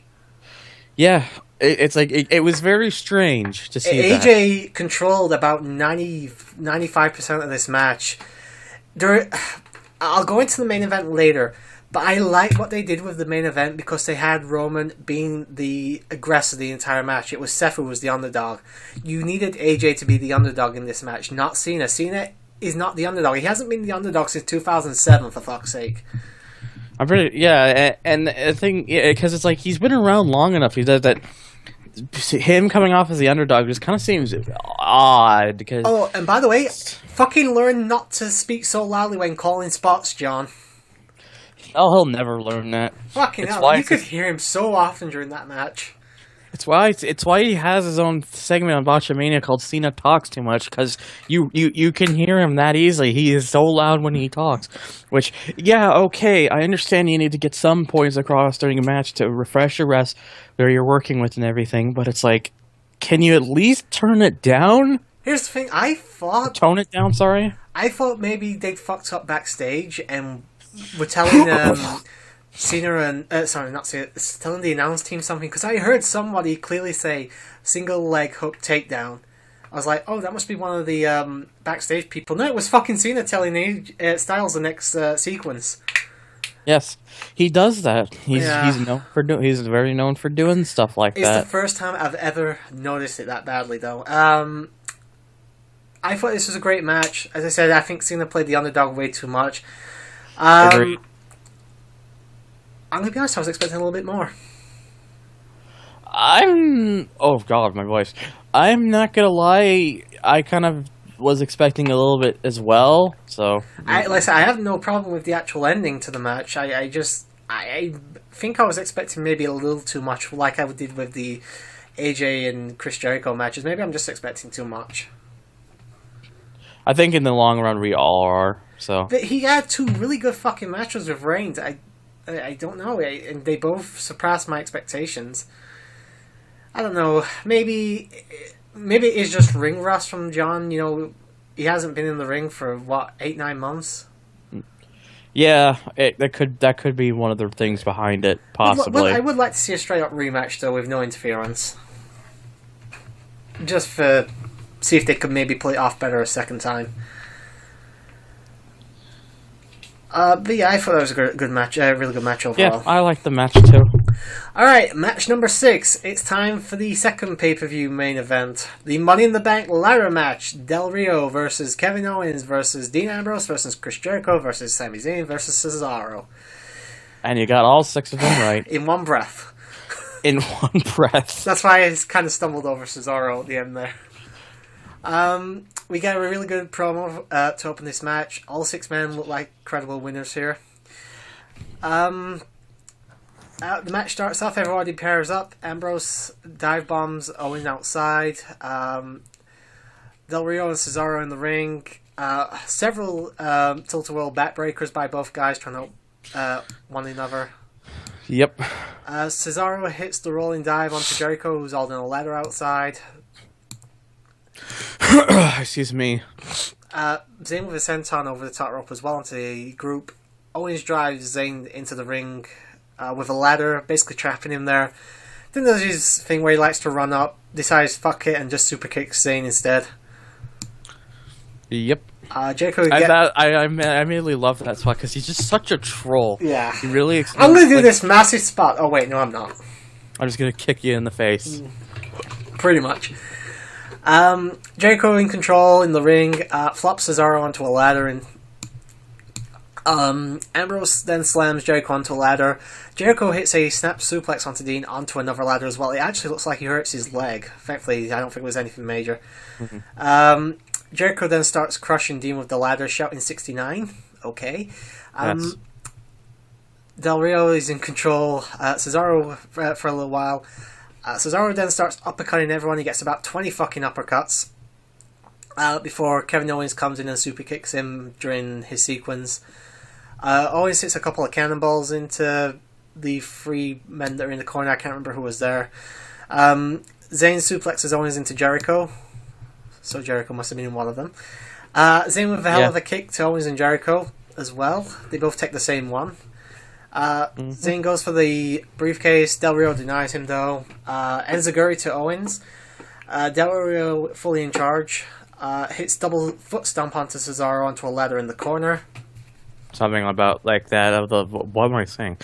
Yeah, it was very strange to see that. AJ controlled about 95% of this match. I'll go into the main event later. But I like what they did with the main event because they had Roman being the aggressor the entire match. It was Seth who was the underdog. You needed AJ to be the underdog in this match, not Cena. Cena is not the underdog. He hasn't been the underdog since 2007, for fuck's sake. And the thing, because it's like he's been around long enough. He does that. Him coming off as the underdog just kind of seems odd. Because and by the way, fucking learn not to speak so loudly when calling spots, John. Oh, he'll never learn that. Fucking hell, you could hear him so often during that match. It's why he has his own segment on Botchamania called Cena Talks Too Much, because you can hear him that easily. He is so loud when he talks. Which, yeah, okay, I understand you need to get some points across during a match to refresh your rest where you're working with and everything, but it's like, can you at least turn it down? Here's the thing, Tone it down, sorry? I thought maybe they'd fucked up backstage and were telling Cena and telling the announce team something, because I heard somebody clearly say single leg hook takedown. I was like, oh, that must be one of the backstage people. No, it was fucking Cena telling Styles the next sequence. Yes, he does that. He's very known for doing stuff like that. It's the first time I've ever noticed it that badly, though. I thought this was a great match. As I said, I think Cena played the underdog way too much. I'm going to be honest, I was expecting a little bit more. Oh god, my voice. I'm not going to lie, I kind of was expecting a little bit as well, so... Like I said, I have no problem with the actual ending to the match. I think I was expecting maybe a little too much, like I did with the AJ and Chris Jericho matches. Maybe I'm just expecting too much. I think in the long run we all are. So but he had two really good fucking matches with Reigns. I don't know, and they both surpassed my expectations. I don't know. Maybe it's just ring rust from John. You know, he hasn't been in the ring for 8-9 months. Yeah, that could be one of the things behind it, possibly. I would like to see a straight up rematch though, with no interference, just for see if they could maybe play it off better a second time. But yeah, I thought that was a good match, a really good match overall. Yeah, I liked the match too. Alright, match number 6. It's time for the second pay-per-view main event. The Money in the Bank ladder match. Del Rio versus Kevin Owens versus Dean Ambrose versus Chris Jericho versus Sami Zayn versus Cesaro. And you got all 6 of them right. In one breath. In one breath. That's why I kind of stumbled over Cesaro at the end there. We get a really good promo to open this match. All 6 men look like credible winners here. The match starts off, everybody pairs up. Ambrose dive bombs Owen outside. Del Rio and Cesaro in the ring. Several tilt-a-whirl backbreakers by both guys trying to one another. Yep. Cesaro hits the rolling dive onto Jericho, who's holding a ladder outside. Excuse me. Zayn with a senton over the top rope as well into the group. Owens drives Zayn into the ring with a ladder, basically trapping him there. Then there's his thing where he likes to run up, decides fuck it, and just super kicks Zayn instead. Yep. Jericho I immediately love that spot because he's just such a troll. Yeah. He really. I'm gonna do this massive spot. Oh wait, no, I'm not. I'm just gonna kick you in the face. Pretty much. Jericho in control in the ring, flops Cesaro onto a ladder, and Ambrose then slams Jericho onto a ladder. Jericho hits a snap suplex onto Dean onto another ladder as well. It actually looks like he hurts his leg. Thankfully, I don't think it was anything major. Mm-hmm. Jericho then starts crushing Dean with the ladder, shouting 69. Okay. Yes. Del Rio is in control. Cesaro for a little while. Cesaro then starts uppercutting everyone. He gets about 20 fucking uppercuts before Kevin Owens comes in and super kicks him during his sequence. Owens hits a couple of cannonballs into the 3 men that are in the corner. I can't remember who was there. Zayn suplexes Owens into Jericho. So Jericho must have been one of them. Zayn with a hell of a kick to Owens and Jericho as well. They both take the same one. Zayn goes for the briefcase. Del Rio denies him though. Enziguri to Owens. Del Rio fully in charge. Hits double foot stomp onto Cesaro onto a ladder in the corner. Something about like that. What am I saying?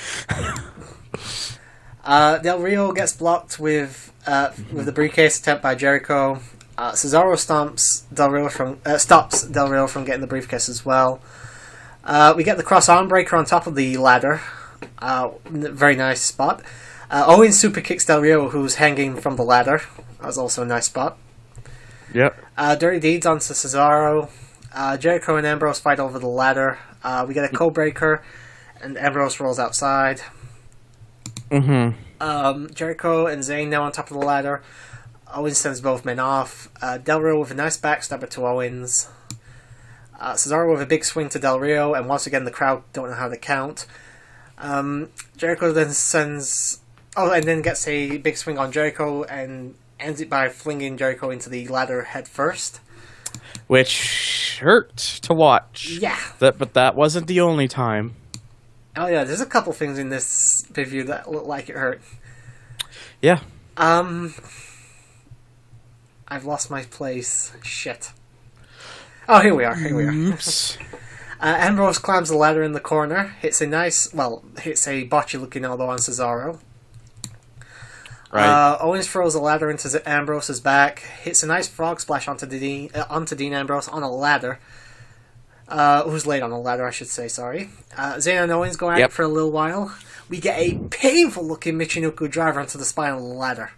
Del Rio gets blocked with the briefcase attempt by Jericho. Cesaro stops Del Rio from getting the briefcase as well. We get the cross arm breaker on top of the ladder. Very nice spot. Owens super kicks Del Rio, who's hanging from the ladder. That was also a nice spot. Yep. Dirty Deeds onto Cesaro. Jericho and Ambrose fight over the ladder. We get a code breaker, and Ambrose rolls outside. Jericho and Zayn now on top of the ladder. Owens sends both men off. Del Rio with a nice backstabber to Owens. Cesaro with a big swing to Del Rio, and once again the crowd don't know how to count. Jericho then and then gets a big swing on Jericho and ends it by flinging Jericho into the ladder head first. Which hurt to watch. Yeah. But that wasn't the only time. Oh yeah, there's a couple things in this preview that look like it hurt. Yeah. I've lost my place. Shit. Oh, here we are. Oops. Ambrose climbs the ladder in the corner, hits a botchy-looking elbow on Cesaro. Right. Owens throws a ladder into Ambrose's back, hits a nice frog splash onto Dean Ambrose on a ladder. Who's laid on a ladder, I should say, sorry. Zayn and Owens go at it for a little while. We get a painful-looking Michinoku driver onto the spine of the ladder.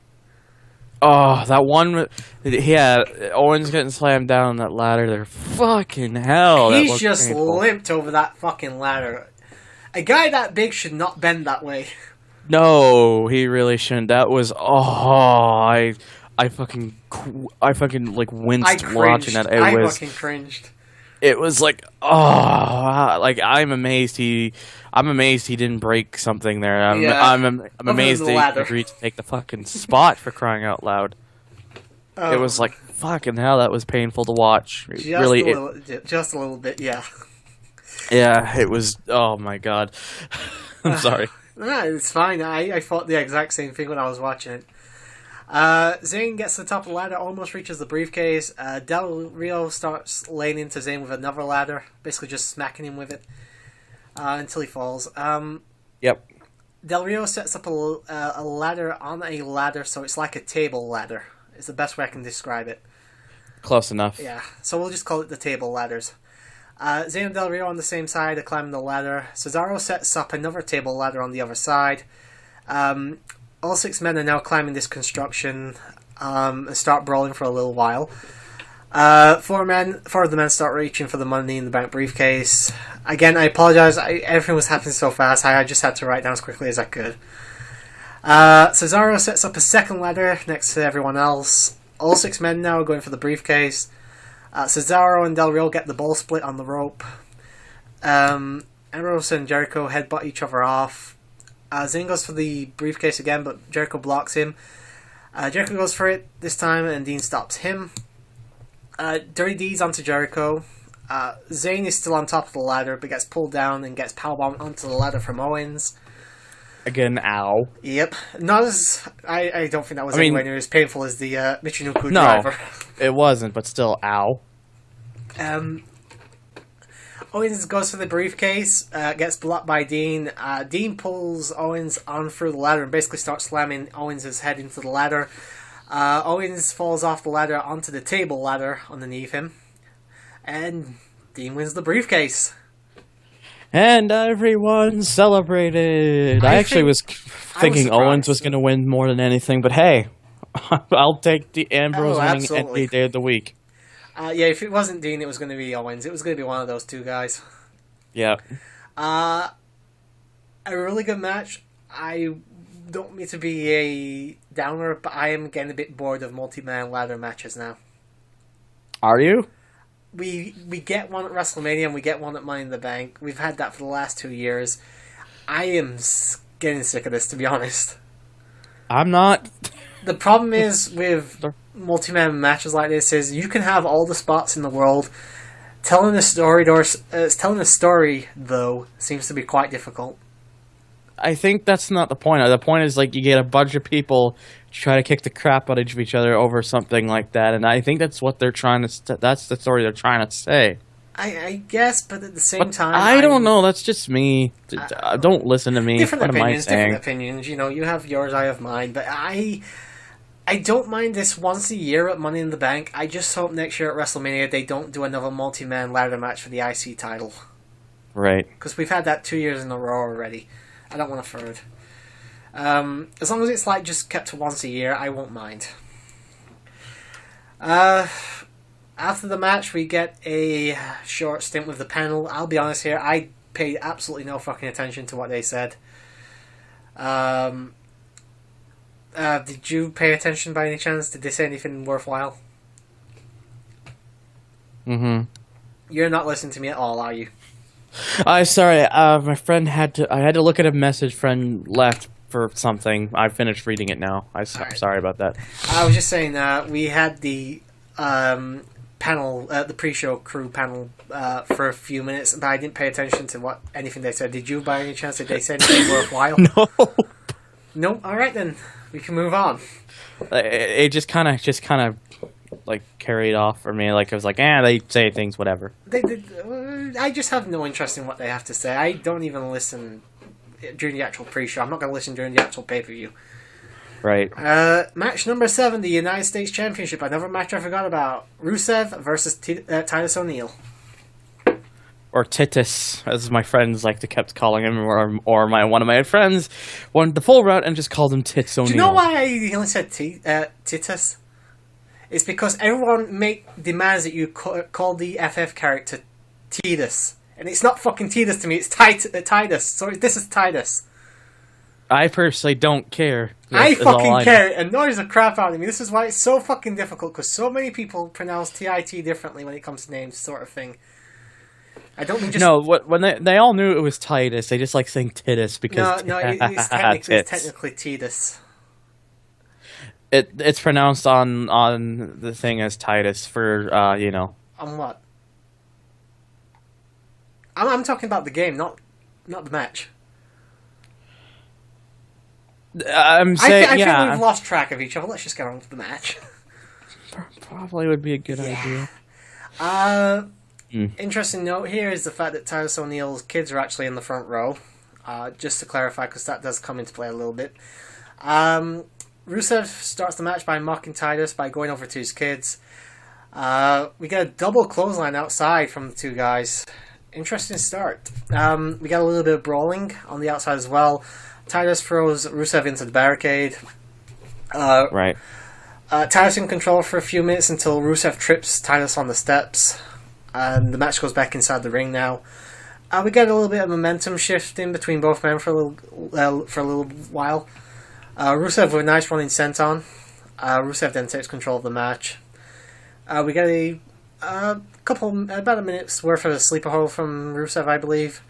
Oh, that one... Yeah, Owens getting slammed down on that ladder there. Fucking hell. He's just limped over that fucking ladder. A guy that big should not bend that way. No, he really shouldn't. That was... I fucking like winced watching that. I fucking cringed. It was like, like I'm amazed he didn't break something there. I'm amazed that he agreed to take the fucking spot for crying out loud. It was like, fucking hell, that was painful to watch. Just a little bit, yeah. Yeah, it was, oh my god. I'm sorry. No, it's fine. I thought the exact same thing when I was watching it. Zayn gets to the top of the ladder, almost reaches the briefcase. Del Rio starts laying into Zayn with another ladder, basically just smacking him with it until he falls. Yep. Del Rio sets up a ladder on a ladder, so it's like a table ladder. It's the best way I can describe it. Close enough. Yeah, so we'll just call it the table ladders. Zayn and Del Rio on the same side are climbing the ladder. Cesaro sets up another table ladder on the other side. All 6 men are now climbing this construction and start brawling for a little while. Four of the men start reaching for the Money in the Bank briefcase. Again, I apologize. Everything was happening so fast. I just had to write down as quickly as I could. Cesaro sets up a second ladder next to everyone else. All 6 men now are going for the briefcase. Cesaro and Del Rio get the ball split on the rope. Ambrose and Jericho headbutt each other off. Zayn goes for the briefcase again, but Jericho blocks him. Jericho goes for it this time, and Dean stops him. Dirty D's onto Jericho. Zayn is still on top of the ladder, but gets pulled down and gets powerbombed onto the ladder from Owens. Again, ow. Yep. Not as... I don't think that was anywhere near as painful as the Michinoku driver. It wasn't, but still, ow. Owens goes for the briefcase, gets blocked by Dean. Dean pulls Owens on through the ladder and basically starts slamming Owens' head into the ladder. Owens falls off the ladder onto the table ladder underneath him. And Dean wins the briefcase. And everyone celebrated. I actually was thinking Owens was going to win more than anything, but hey, I'll take the Ambrose winning any day of the week. Yeah, if it wasn't Dean, it was going to be Owens. It was going to be one of those two guys. Yeah. A really good match. I don't mean to be a downer, but I am getting a bit bored of multi-man ladder matches now. Are you? We get one at WrestleMania and we get one at Money in the Bank. We've had that for the last 2 years. I am getting sick of this, to be honest. I'm not. The problem is with multi-man matches like this is you can have all the spots in the world. Telling a story, though, seems to be quite difficult. I think that's not the point. The point is, like, you get a bunch of people try to kick the crap out of each other over something like that, and I think that's what they're trying to... that's the story they're trying to say. I guess, but at the same time... I don't know, that's just me. Don't listen to me. Different opinions. You know, you have yours, I have mine, but I don't mind this once a year at Money in the Bank. I just hope next year at WrestleMania they don't do another multi-man ladder match for the IC title. Right. Because we've had that 2 years in a row already. I don't want a third. As long as it's like just kept to once a year, I won't mind. After the match, we get a short stint with the panel. I'll be honest here, I paid absolutely no fucking attention to what they said. Did you pay attention by any chance? Did they say anything worthwhile? Mm-hmm. You're not listening to me at all, are you? Sorry, my friend I had to look at a message friend left for something. I finished reading it now. I'm sorry about that. I was just saying, we had the panel, the pre-show crew panel, for a few minutes, but I didn't pay attention to anything they said. Did you, by any chance, did they say anything worthwhile? No. No? Alright then, we can move on. It just kind of like carried off for me. Like, I was like, they say things, whatever. I just have no interest in what they have to say. I don't even listen during the actual pre-show. I'm not going to listen during the actual pay-per-view. Right. Match number 7, the United States Championship. Another match I forgot about. Rusev versus Titus O'Neil. Or Titus, as my friends like to kept calling him, or one of my friends went the full route and just called him Tits O'Neil. Do you know why I only said Titus? It's because everyone demands that you call the FF character Titus. And it's not fucking Titus to me, it's Titus. So this is Titus. I personally don't care. I fucking care. It annoys the crap out of me. This is why it's so fucking difficult, because so many people pronounce TIT differently when it comes to names, sort of thing. I don't mean just... No, when they all knew it was Titus, they just like saying Titus because... No, it's technically Titus. It's pronounced on the thing as Titus for, On what? I'm talking about the game, not the match. I'm saying, I think we've lost track of each other. Let's just get on to the match. Probably would be a good idea. Interesting note here is the fact that Titus O'Neil's kids are actually in the front row. Just to clarify, because that does come into play a little bit. Rusev starts the match by mocking Titus by going over to his kids. We get a double clothesline outside from the two guys. Interesting start. We got a little bit of brawling on the outside as well. Titus throws Rusev into the barricade. Right. Titus in control for a few minutes until Rusev trips Titus on the steps. And the match goes back inside the ring now. We get a little bit of momentum shifting between both men for a little while. Rusev with a nice running senton. Rusev then takes control of the match. We get about a minute's worth of a sleeper hold from Rusev, I believe.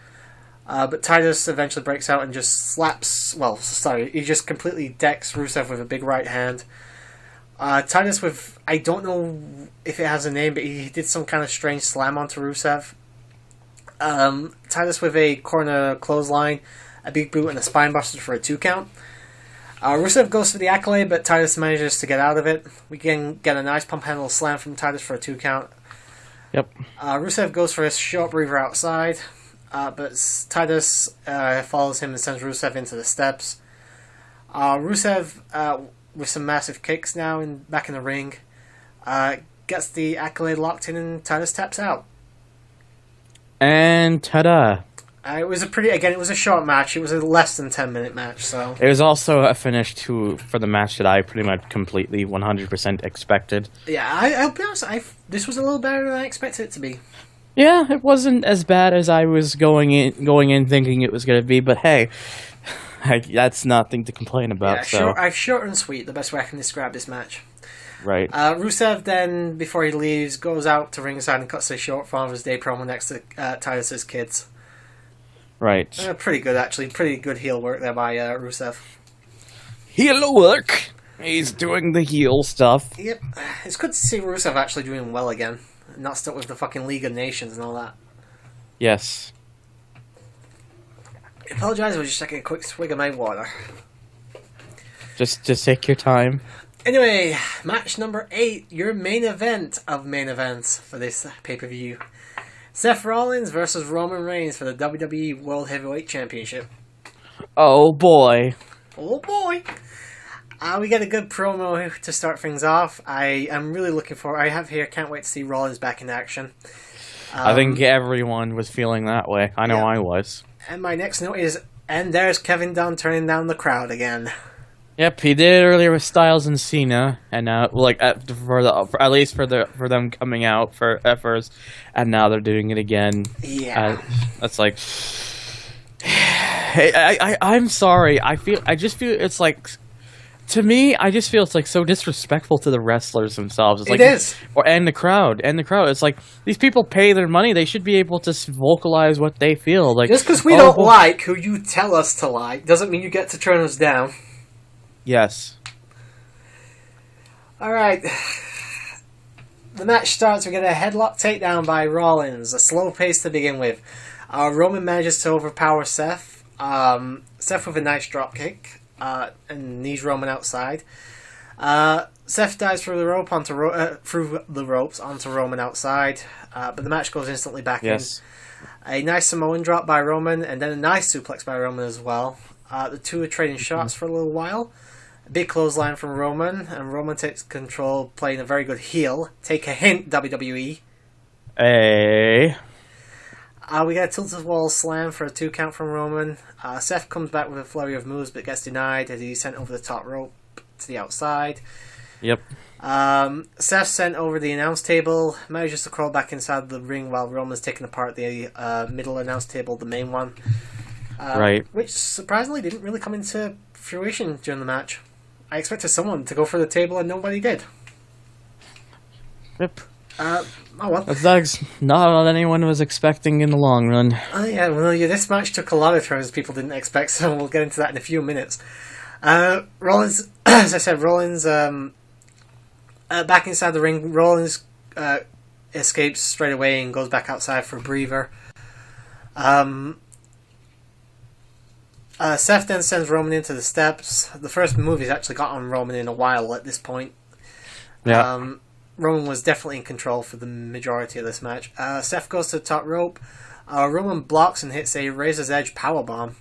But Titus eventually breaks out and just he just completely decks Rusev with a big right hand. Titus with, I don't know if it has a name, but he did some kind of strange slam onto Rusev. Titus with a corner clothesline, a big boot, and a spine buster for a 2 count. Rusev goes for the accolade, but Titus manages to get out of it. We can get a nice pump handle slam from Titus for a 2 count. Yep. Rusev goes for a short breather outside, but Titus follows him and sends Rusev into the steps. Rusev, with some massive kicks now back in the ring, gets the accolade locked in and Titus taps out. And ta-da! It was a short match. It was a less than 10-minute match, so... It was also a finish, for the match that I pretty much completely 100% expected. Yeah, I'll be honest, this was a little better than I expected it to be. Yeah, it wasn't as bad as I was going in thinking it was going to be, but hey... that's nothing to complain about. Yeah, short and sweet, the best way I can describe this match. Right. Rusev then, before he leaves, goes out to ringside and cuts a short Father's Day promo next to Titus's kids. Right. Pretty good, actually. Pretty good heel work there by Rusev. Heel work! He's doing the heel stuff. Yep. It's good to see Rusev actually doing well again. Not stuck with the fucking League of Nations and all that. Yes. I apologise, I was just taking a quick swig of my water. Just take your time. Anyway, match number 8, your main event of main events for this pay-per-view. Seth Rollins versus Roman Reigns for the WWE World Heavyweight Championship. Oh boy. Oh boy. We get a good promo to start things off. I am really looking for... can't wait to see Rollins back in action. I think everyone was feeling that way. I know I was. And my next note is, and there's Kevin Dunn turning down the crowd again. Yep, he did it earlier with Styles and Cena, and now, at least for them coming out at first, and now they're doing it again. Yeah, that's like, hey, I'm sorry. I just feel it's like, to me, I just feel it's like so disrespectful to the wrestlers themselves. It's like, it is, and the crowd. It's like these people pay their money; they should be able to vocalize what they feel. Like, just because we don't like who you tell us to like, doesn't mean you get to turn us down. Yes. Alright. The match starts. We get a headlock takedown by Rollins. A slow pace to begin with. Roman manages to overpower Seth. Seth with a nice drop kick. And knees Roman outside. Seth dives through the ropes onto Roman outside. But the match goes instantly back in. A nice Samoan drop by Roman. And then a nice suplex by Roman as well. The two are trading shots for a little while. A big clothesline from Roman, and Roman takes control, playing a very good heel. Take a hint, WWE. Hey. We get a tilted wall slam for a 2 count from Roman. Seth comes back with a flurry of moves, but gets denied as he's sent over the top rope to the outside. Yep. Seth sent over the announce table, manages to crawl back inside the ring while Roman's taking apart the middle announce table, the main one. Right. Which surprisingly didn't really come into fruition during the match. I expected someone to go for the table and nobody did. Yep. Oh well. That's not what anyone was expecting in the long run. Oh yeah, this match took a lot of turns people didn't expect, so we'll get into that in a few minutes. Rollins, as I said, back inside the ring, Rollins escapes straight away and goes back outside for a breather. Seth then sends Roman into the steps. The first move he's actually got on Roman in a while at this point. Yeah. Roman was definitely in control for the majority of this match. Seth goes to the top rope. Roman blocks and hits a Razor's Edge powerbomb.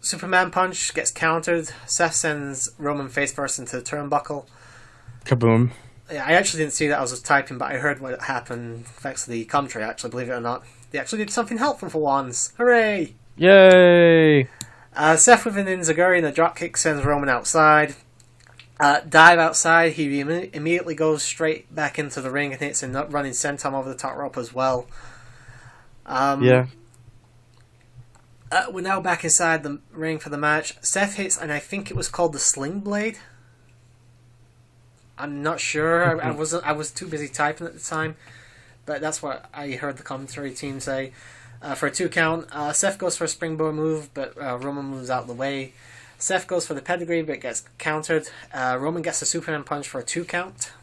Superman punch gets countered. Seth sends Roman face first into the turnbuckle. Kaboom. Yeah, I actually didn't see that. I was just typing, but I heard what happened thanks to the commentary, actually, believe it or not. They actually did something helpful for once. Hooray! Yay! Seth with an enziguri and a dropkick sends Roman outside. Dive outside, he immediately goes straight back into the ring and hits a running senton over the top rope as well. Yeah. We're now back inside the ring for the match. Seth hits, and I think it was called the Sling Blade. I'm not sure. I was too busy typing at the time, but that's what I heard the commentary team say. For a 2 count, Seth goes for a springboard move, but Roman moves out of the way. Seth goes for the pedigree, but gets countered. Roman gets a Superman punch for a 2 count.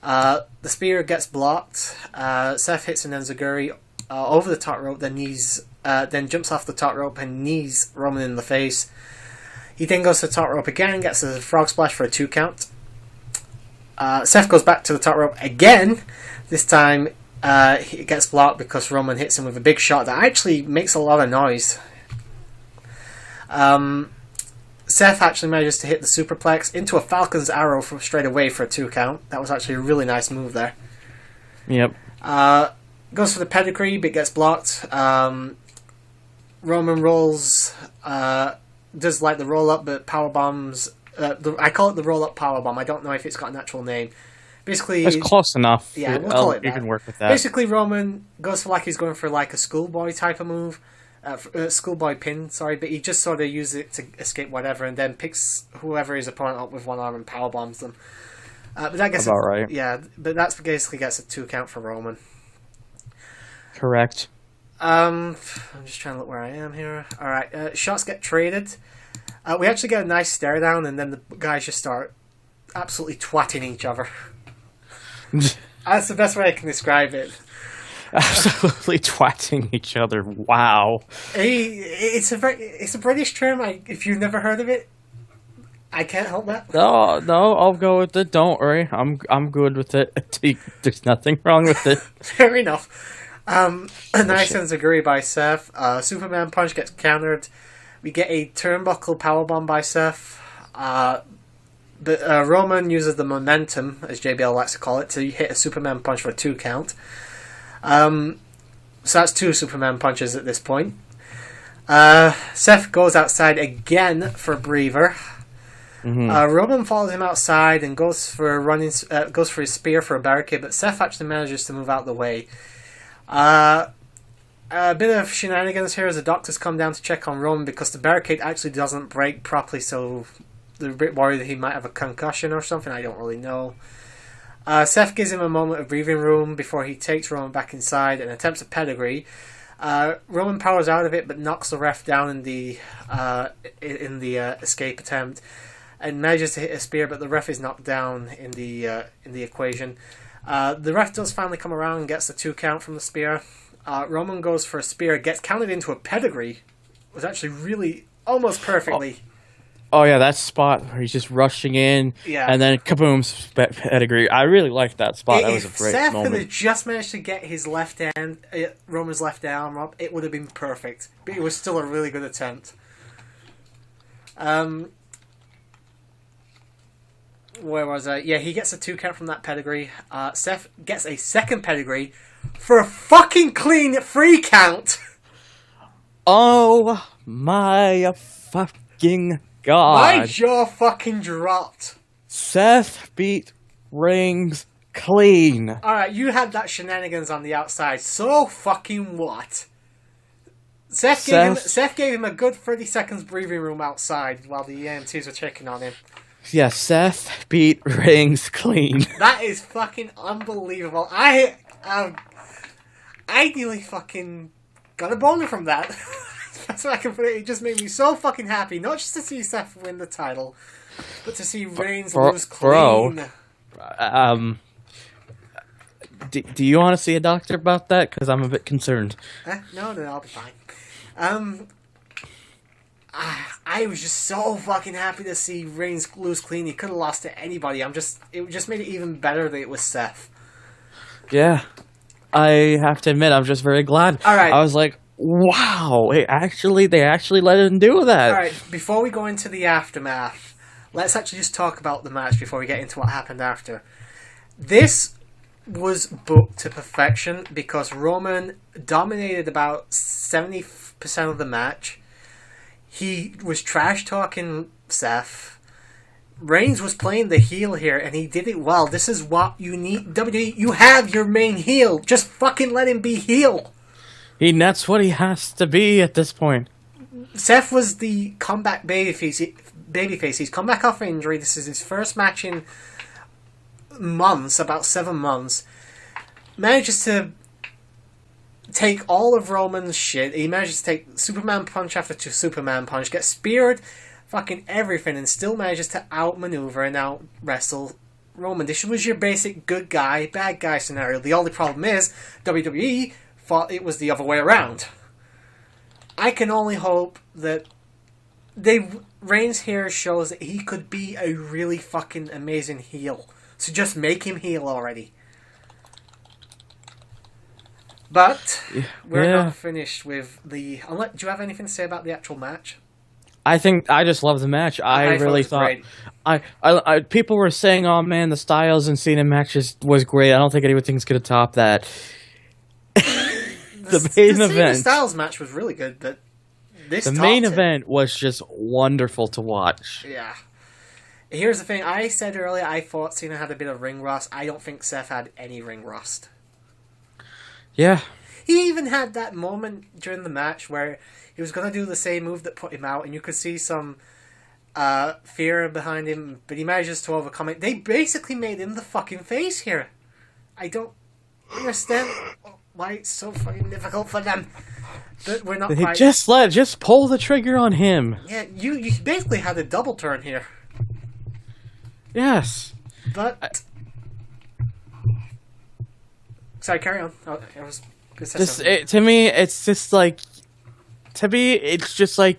The spear gets blocked. Seth hits an enziguri over the top rope, then jumps off the top rope and knees Roman in the face. He then goes to the top rope again, gets a frog splash for a 2 count. Seth goes back to the top rope again. This time he gets blocked because Roman hits him with a big shot that actually makes a lot of noise. Seth actually manages to hit the superplex into a Falcon's Arrow straight away for a 2 count. That was actually a really nice move there. Yep. Goes for the pedigree, but gets blocked. Roman rolls, does like the roll up, but power bombs. I call it the roll up power bomb. I don't know if it's got an actual name. Basically, it's close enough. Yeah, we'll call it that. You can work with that. Basically, Roman goes for like he's going for like a schoolboy type of move. Schoolboy pin, sorry, but he just sort of uses it to escape whatever, and then picks whoever his opponent up with one arm and power bombs them. But that gets right. Yeah, but that's basically gets a 2 count for Roman. Correct. I'm just trying to look where I am here. All right, shots get traded. We actually get a nice stare down, and then the guys just start absolutely twatting each other. That's the best way I can describe it. Absolutely twatting each other. Wow. It's a British term. If you've never heard of it, I can't help that. No, I'll go with it. Don't worry, I'm good with it. There's nothing wrong with it. Fair enough. A nice enziguri by Seth. Superman punch gets countered. We get a turnbuckle powerbomb by Seth. But Roman uses the momentum, as JBL likes to call it, to hit a Superman punch for a 2 count. So that's 2 Superman punches at this point. Seth goes outside again for a breather. Mm-hmm. Roman follows him outside and goes for his spear for a barricade, but Seth actually manages to move out of the way. A bit of shenanigans here as the doctors come down to check on Roman because the barricade actually doesn't break properly, so they're a bit worried that he might have a concussion or something. I don't really know. Seth gives him a moment of breathing room before he takes Roman back inside and attempts a pedigree. Roman powers out of it but knocks the ref down in the escape attempt and manages to hit a spear, but the ref is knocked down in the equation. The ref does finally come around and gets the 2 count from the spear. Roman goes for a spear, gets counted into a pedigree. It was actually really almost perfectly. Oh yeah, that spot where he's just rushing in, and then kaboom, pedigree. I really liked that spot. That was a great Seth moment. had just managed to get his left hand, Roman's left arm up, it would have been perfect. But it was still a really good attempt. Where was I? Yeah, he gets a 2 count from that pedigree. Seth gets a second pedigree for a fucking clean 3 count. Oh my fucking god. My jaw fucking dropped. Seth beat Reigns clean. Alright, you had that shenanigans on the outside. So fucking what? Seth gave him a good 30 seconds breathing room outside while the EMTs were checking on him. Yeah, Seth beat Reigns clean. That is fucking unbelievable. I nearly fucking got a boner from that. That's what I can put it. It just made me so fucking happy. Not just to see Seth win the title, but to see Reigns lose clean. Do you want to see a doctor about that? Because I'm a bit concerned. No, I'll be fine. I was just so fucking happy to see Reigns lose clean. He could have lost to anybody. It just made it even better that it was Seth. Yeah, I have to admit, I'm just very glad. All right. I was like, wow, they actually let him do that. All right, before we go into the aftermath, let's actually just talk about the match before we get into what happened after. This was booked to perfection because Roman dominated about 70% of the match. He was trash-talking Seth. Reigns was playing the heel here, and he did it well. This is what you need. WWE, you have your main heel. Just fucking let him be heel. That's what he has to be at this point. Seth was the comeback babyface. He's come back off injury. This is his first match in months, about 7 months. Manages to take all of Roman's shit. He manages to take Superman punch after Superman punch, get speared, fucking everything, and still manages to outmaneuver and out wrestle Roman. This was your basic good guy, bad guy scenario. The only problem is WWE thought it was the other way around. I can only hope that Reigns here shows that he could be a really fucking amazing heel. So just make him heel already. But we're not finished with the... Do you have anything to say about the actual match? I just love the match. I really thought... people were saying, oh man, the Styles and Cena matches was great. I don't think anything's going to top that. The main event... The Styles match was really good, but the main event was just wonderful to watch. Yeah. Here's the thing. I said earlier I thought Cena had a bit of ring rust. I don't think Seth had any ring rust. Yeah. He even had that moment during the match where he was going to do the same move that put him out, and you could see some fear behind him, but he manages to overcome it. They basically made him the fucking face here. I don't understand why it's so fucking difficult for them. But we're not quite... Just pull the trigger on him. Yeah, you basically had a double turn here. Yes. But... Sorry, carry on. To me, it's just like...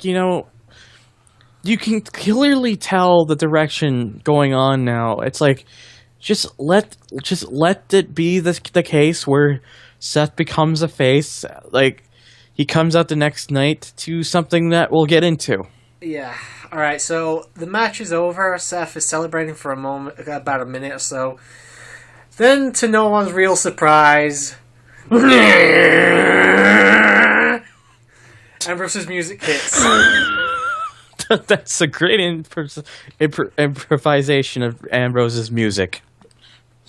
you know... You can clearly tell the direction going on now. It's like... Just let it be the case where Seth becomes a face. Like, he comes out the next night to something that we'll get into. Yeah. Alright, so the match is over. Seth is celebrating for a moment, about a minute or so. Then, to no one's real surprise, Ambrose's music hits. That's a great improvisation of Ambrose's music.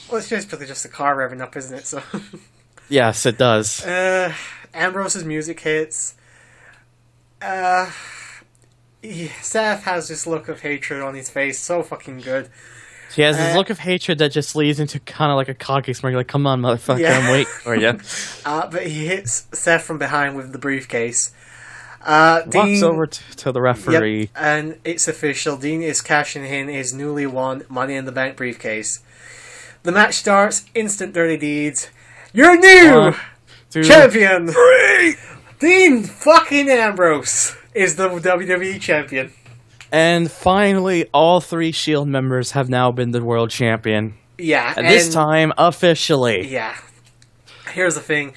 Well, it's basically just the car revving up, isn't it? So. Yes, it does. Ambrose's music hits. Seth has this look of hatred on his face, so fucking good. He has this look of hatred that just leads into kind of like a cocky smirk, like, come on, motherfucker, yeah. I'm waiting for you. But he hits Seth from behind with the briefcase. Walks Dean, over to the referee. Yep, and it's official. Dean is cashing in his newly won Money in the Bank briefcase. The match starts, instant dirty deeds. Your new champion, Dean fucking Ambrose, is the WWE champion. And finally, all 3 Shield members have now been the world champion. Yeah. And this time, officially. Yeah. Here's the thing.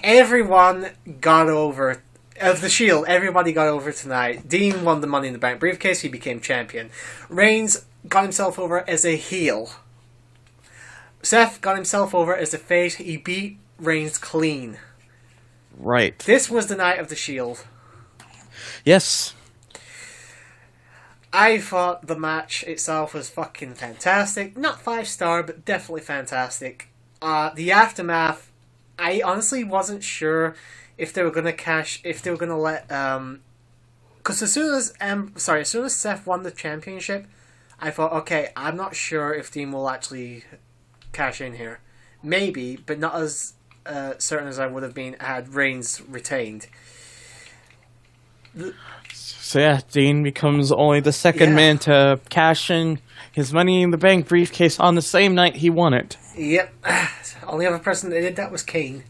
Everyone got over... Of the Shield, everybody got over tonight. Dean won the Money in the Bank briefcase. He became champion. Reigns got himself over as a heel. Seth got himself over as a face. He beat Reigns clean. Right. This was the night of the Shield. Yes. I thought the match itself was fucking fantastic. Not 5-star, but definitely fantastic. The aftermath, I honestly wasn't sure if they were gonna let because as soon as Seth won the championship, I thought, okay, I'm not sure if Dean will actually cash in here. Maybe, but not as certain as I would have been had Reigns retained. So yeah, Dean becomes only the second man to cash in his Money in the Bank briefcase on the same night he won it. Yep. Only other person that did that was Kane.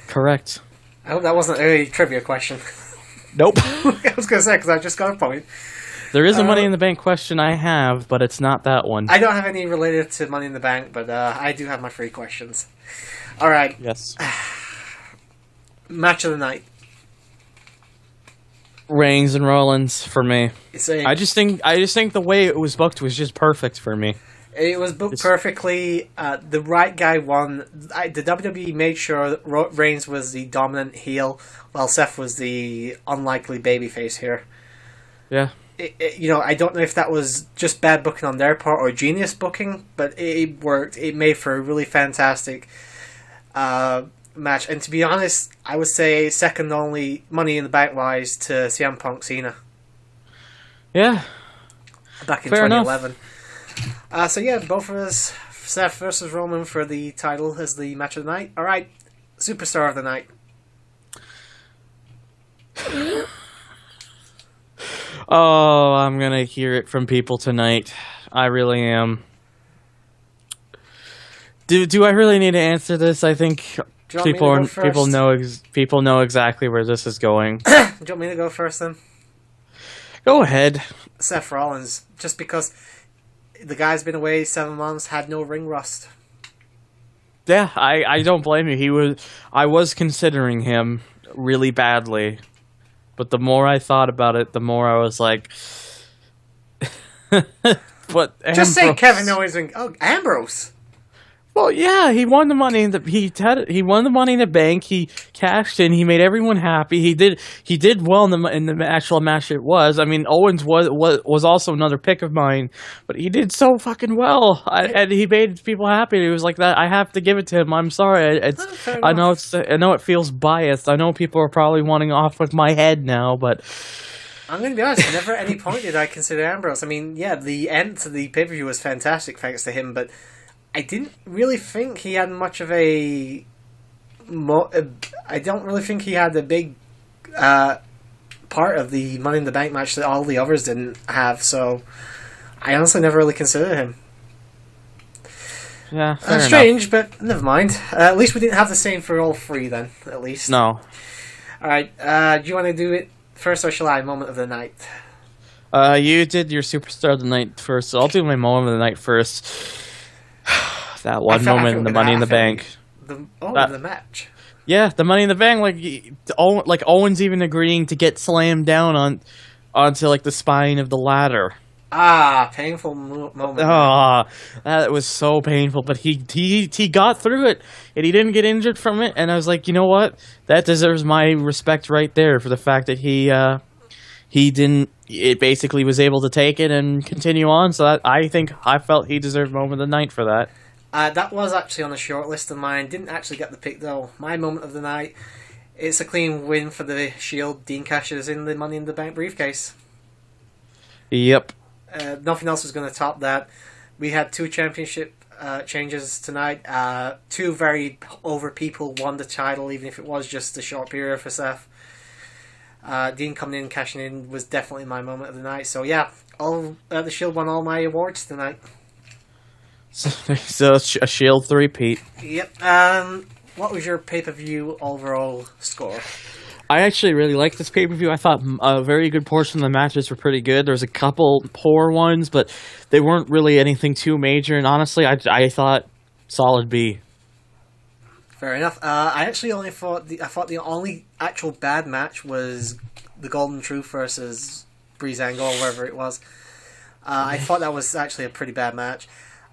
Correct. I hope that wasn't a trivia question. Nope. I was going to say, because I just got a point. There is a Money in the Bank question I have, but it's not that one. I don't have any related to Money in the Bank, but I do have my 3 questions. All right. Yes. Match of the night. Reigns and Rollins for me. I just think the way it was booked was just perfect for me. It was booked perfectly. The right guy won. The WWE made sure that Reigns was the dominant heel, while Seth was the unlikely babyface here. Yeah. I don't know if that was just bad booking on their part or genius booking, but it worked. It made for a really fantastic match. And to be honest, I would say second only Money in the Bank wise to CM Punk Cena. Yeah. Back in Fair 2011. So yeah, both of us, Seth versus Roman for the title as the match of the night. Alright, Superstar of the Night. Oh, I'm gonna hear it from people tonight. I really am. Do I really need to answer this? I think people know exactly where this is going. Do you want me to go first then? Go ahead. Seth Rollins, just because the guy's been away 7 months, had no ring rust. Yeah, I don't blame you. I was considering him really badly, but the more I thought about it, the more I was like, but just say Kevin Owens and Ambrose. Well, yeah, he won the money in he won the Money in the Bank. He cashed in. He made everyone happy. He did well in the actual match. It was. I mean, Owens was also another pick of mine, but he did so fucking well, and he made people happy. It was like that. I have to give it to him. I'm sorry. I know it feels biased. I know people are probably wanting off with my head now, but I'm going to be honest. Never at any point did I consider Ambrose. I mean, yeah, the end to the pay-per-view was fantastic thanks to him, but I didn't really think he had much of a. I don't really think he had a big part of the Money in the Bank match that all the others didn't have. So I honestly never really considered him. Yeah, strange, but never mind. At least we didn't have the same for all three then. At least no. All right. Do you want to do it first, or shall I? Moment of the night. You did your Superstar of the Night first. So I'll do my Moment of the Night first. That one moment in the Money in the Bank. The match. Yeah, the Money in the Bank, like Owens even agreeing to get slammed down onto like the spine of the ladder. Painful moment. That was so painful, but he got through it, and he didn't get injured from it. And I was like, you know what? That deserves my respect right there for the fact that he didn't. It basically was able to take it and continue on. So I felt he deserved Moment of the Night for that. That was actually on a short list of mine. Didn't actually get the pick though. My Moment of the Night. It's a clean win for the Shield. Dean cashes in the Money in the Bank briefcase. Yep. Nothing else was going to top that. We had 2 championship changes tonight. 2 very over people won the title, even if it was just a short period for Seth. Dean coming in, cashing in was definitely my moment of the night. So yeah, the Shield won all my awards tonight. So a Shield 3-peat. Yep. What was your pay-per-view overall score? I actually really liked this pay-per-view. I thought a very good portion of the matches were pretty good. There was a couple poor ones, but they weren't really anything too major. And honestly, I thought solid B. Fair enough. I actually only thought the only actual bad match was the Golden Truth versus Breezango, or wherever it was. I thought that was actually a pretty bad match.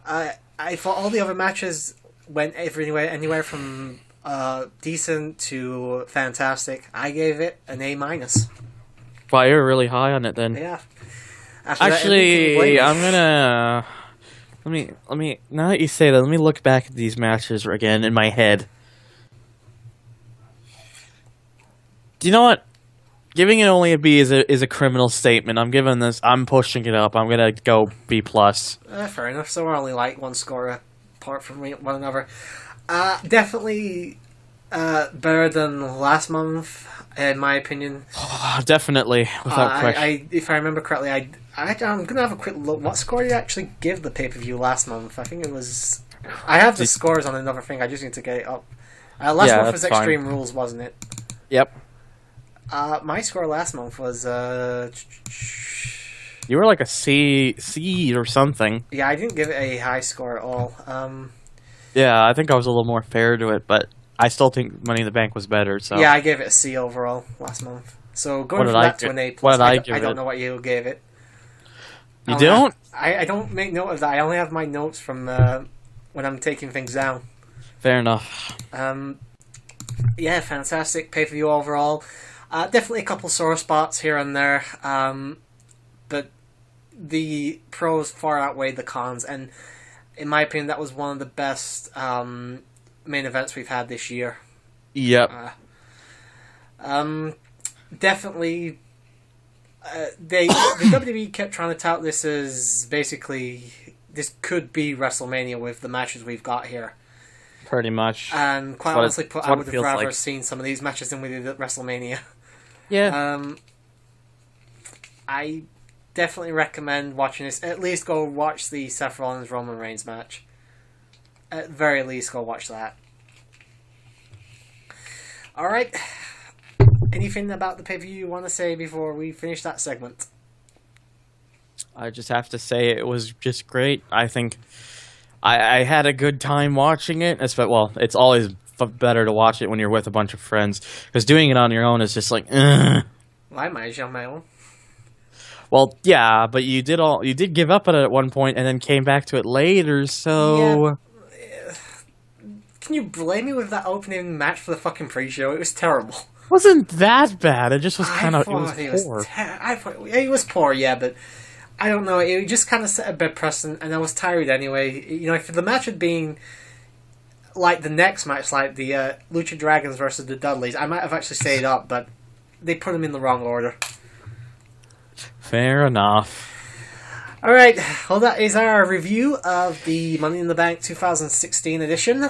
I thought all the other matches went anywhere from decent to fantastic. I gave it an A-. Wow, you're really high on it then. Yeah. Actually, I'm gonna let me now that you say that, let me look back at these matches again in my head. Do you know what? Giving it only a B is a criminal statement. I'm pushing it up. I'm gonna go B+. Fair enough. So we're only like one score apart from one another. Definitely better than last month, in my opinion. Definitely, without question. If I remember correctly, I'm gonna have a quick look. What score did you actually give the pay-per-view last month? I think it was. I have the scores on another thing. I just need to get it up. Last month was Extreme Rules, wasn't it? Yep. My score last month was You were like a C or something. Yeah, I didn't give it a high score at all. Yeah, I think I was a little more fair to it, but I still think Money in the Bank was better. So yeah, I gave it a C overall last month. So going from that to an A+, I don't know what you gave it. You don't? I don't make note of that. I only have my notes from when I'm taking things down. Fair enough. Yeah, fantastic pay-per-view overall. Definitely a couple sore spots here and there. But the pros far outweighed the cons, and in my opinion, that was one of the best main events we've had this year. Yep. Definitely. The WWE kept trying to tout this as basically this could be WrestleMania with the matches we've got here. Pretty much. And quite honestly, I would have rather like. seen some of these matches than we did at WrestleMania. Yeah. I definitely recommend watching this. At least go watch the Seth Rollins Roman Reigns match. At very least, go watch that. All right. Anything about the pay-per-view you want to say before we finish that segment? I just have to say it was just great. I think I had a good time watching it. Well, it's always better to watch it when you're with a bunch of friends, because doing it on your own is just like, ugh. Well, I managed on my own. Well, yeah, but you did give up on it at one point and then came back to it later, so... Yeah. Can you blame me with that opening match for the fucking pre-show? It was terrible. It wasn't that bad. It just was kind of... It was poor. I thought it was poor, yeah, but I don't know. It just kind of set a bad precedent, and I was tired anyway. You know, if the match had been like the next match, like the Lucha Dragons versus the Dudleys, I might have actually stayed up, but they put them in the wrong order. Fair enough. Alright, well that is our review of the Money in the Bank 2016 edition.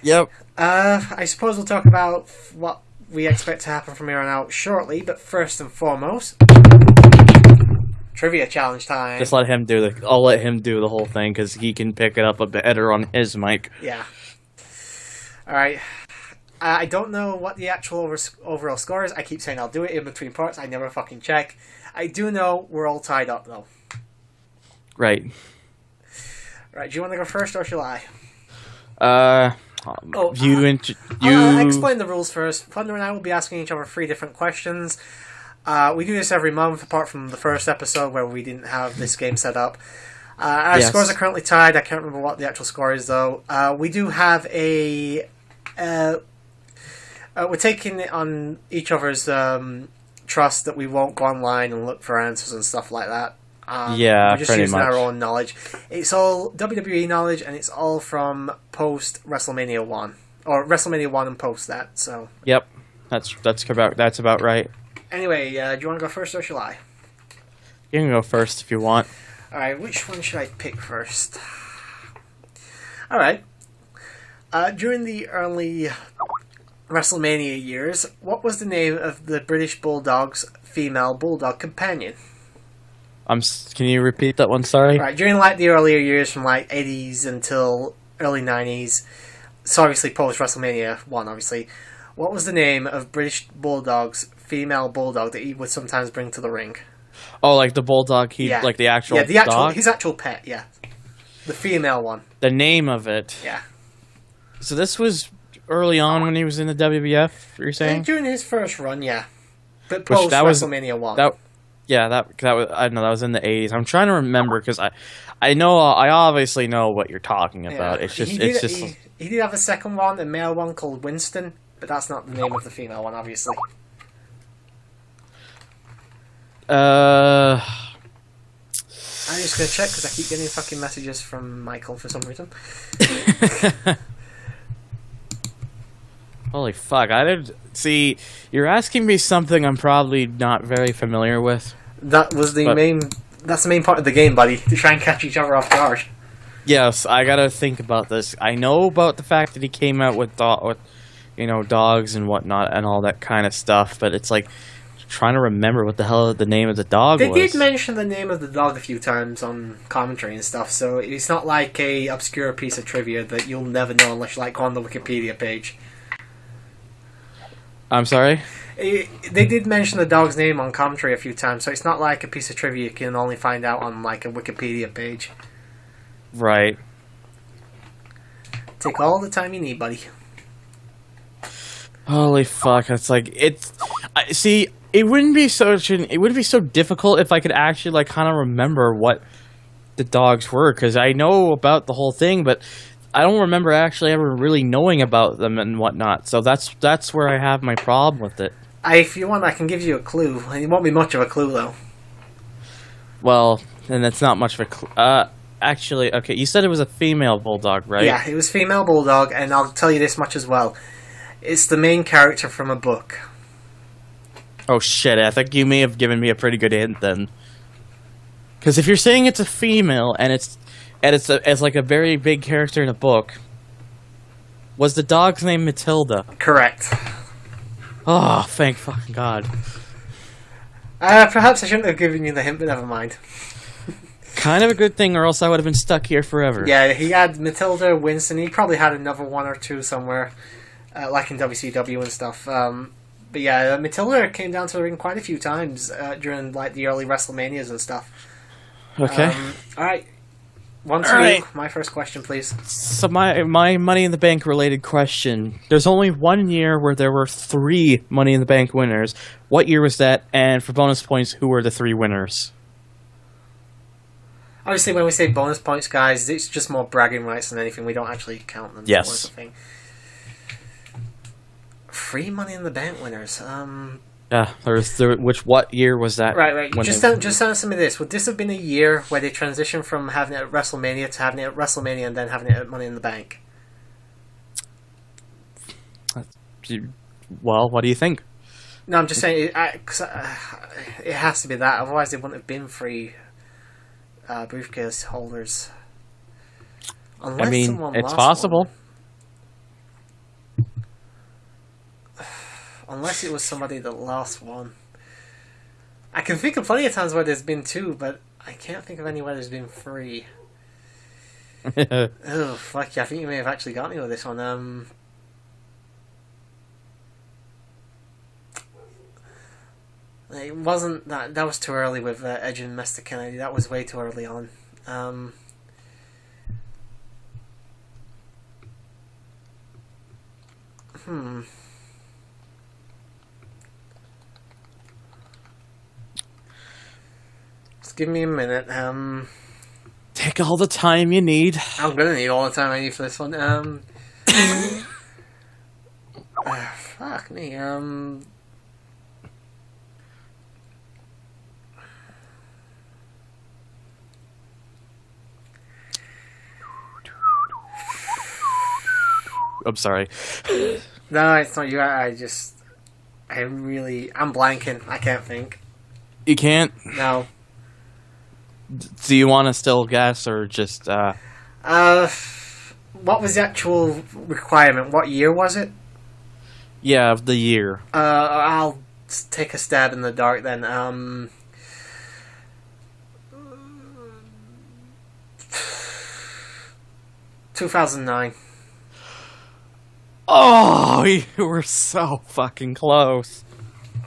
Yep. I suppose we'll talk about what we expect to happen from here on out shortly, but first and foremost, trivia challenge time. Just let him do I'll let him do the whole thing, because he can pick it up a bit better on his mic. Yeah. Alright. I don't know what the actual overall score is. I keep saying I'll do it in between parts. I never fucking check. I do know we're all tied up, though. Right. Right, do you want to go first, or shall I? You explain the rules first. Thunder and I will be asking each other 3 different questions. We do this every month, apart from the first episode where we didn't have this game set up. Our scores are currently tied. I can't remember what the actual score is, though. We do have a... we're taking it on each other's trust that we won't go online and look for answers and stuff like that. Yeah, we're just pretty using much. our own knowledge. It's all WWE knowledge, and it's all from post WrestleMania 1 or WrestleMania 1 and post that. So. Yep, that's about right. Anyway, do you want to go first, or shall I? You can go first if you want. All right, which one should I pick first? All right. During the early WrestleMania years, what was the name of the British Bulldog's female bulldog companion? Can you repeat that one? Sorry. Right, during like the earlier years from like 80s until early 90s, so obviously post WrestleMania 1, obviously, what was the name of British Bulldog's female bulldog that he would sometimes bring to the ring? Oh, like the bulldog, like the actual dog? His actual pet, yeah. The female one. The name of it. Yeah. So this was early on when he was in the WWF, you're saying? During his first run, yeah. But post WrestleMania 1. I know that was in the 80s. I'm trying to remember, because I know, I obviously know what you're talking about. Yeah. He did have a second one, a male one called Winston, but that's not the name of the female one, obviously. I'm just gonna check, because I keep getting fucking messages from Michael for some reason. Holy fuck, see, you're asking me something I'm probably not very familiar with. That's the main part of the game, buddy, to try and catch each other off guard. Yes, I gotta think about this. I know about the fact that he came out with dogs and whatnot and all that kind of stuff, but it's like trying to remember what the hell the name of the dog was. They did mention the name of the dog a few times on commentary and stuff, so it's not like a obscure piece of trivia that you'll never know unless you go on the Wikipedia page. I'm sorry? They did mention the dog's name on commentary a few times, so it's not like a piece of trivia you can only find out on like a Wikipedia page. Right. Take all the time you need, buddy. Holy fuck! It's like see. It wouldn't be so difficult if I could actually kind of remember what the dogs were, because I know about the whole thing, but I don't remember actually ever really knowing about them and whatnot. So that's where I have my problem with it. If you want, I can give you a clue. It won't be much of a clue, though. Well, then that's not much of a. Actually, okay. You said it was a female bulldog, right? Yeah, it was female bulldog, and I'll tell you this much as well. It's the main character from a book. Oh shit! I think you may have given me a pretty good hint then. Because if you're saying it's a female and it's like a very big character in a book, was the dog's name Matilda? Correct. Oh, thank fucking God. Perhaps I shouldn't have given you the hint, but never mind. Kind of a good thing, or else I would have been stuck here forever. Yeah, he had Matilda, Winston. He probably had another one or two somewhere, like in WCW and stuff. But yeah, Matilda came down to the ring quite a few times during like the early WrestleManias and stuff. Okay. All right. One to you. My first question, please. So my Money in the Bank related question. There's only 1 year where there were 3 Money in the Bank winners. What year was that? And for bonus points, who were the 3 winners? Obviously, when we say bonus points, guys, it's just more bragging rights than anything. We don't actually count them. Yes. Thing. 3 Money in the Bank winners. Yeah, what year was that? Right. Just answer me this. Would this have been a year where they transitioned from having it at WrestleMania to having it at WrestleMania and then having it at Money in the Bank? Well, what do you think? No, I'm just saying, it has to be that. Otherwise, it wouldn't have been 3 briefcase holders. Unless it's possible. Unless it was somebody that lost one. I can think of plenty of times where there's been 2, but I can't think of any where there's been 3. Oh, fuck yeah, I think you may have actually got me with this one. It wasn't that. That was too early with Edge and Mr. Kennedy. That was way too early on. Just give me a minute. Take all the time you need. I'm gonna need all the time I need for this one. Fuck me. I'm sorry. No, it's not you. I'm blanking. I can't think. You can't? No. Do you want to still guess, or just, What was the actual requirement? What year was it? Yeah, the year. I'll take a stab in the dark then. 2009. Oh, you were so fucking close.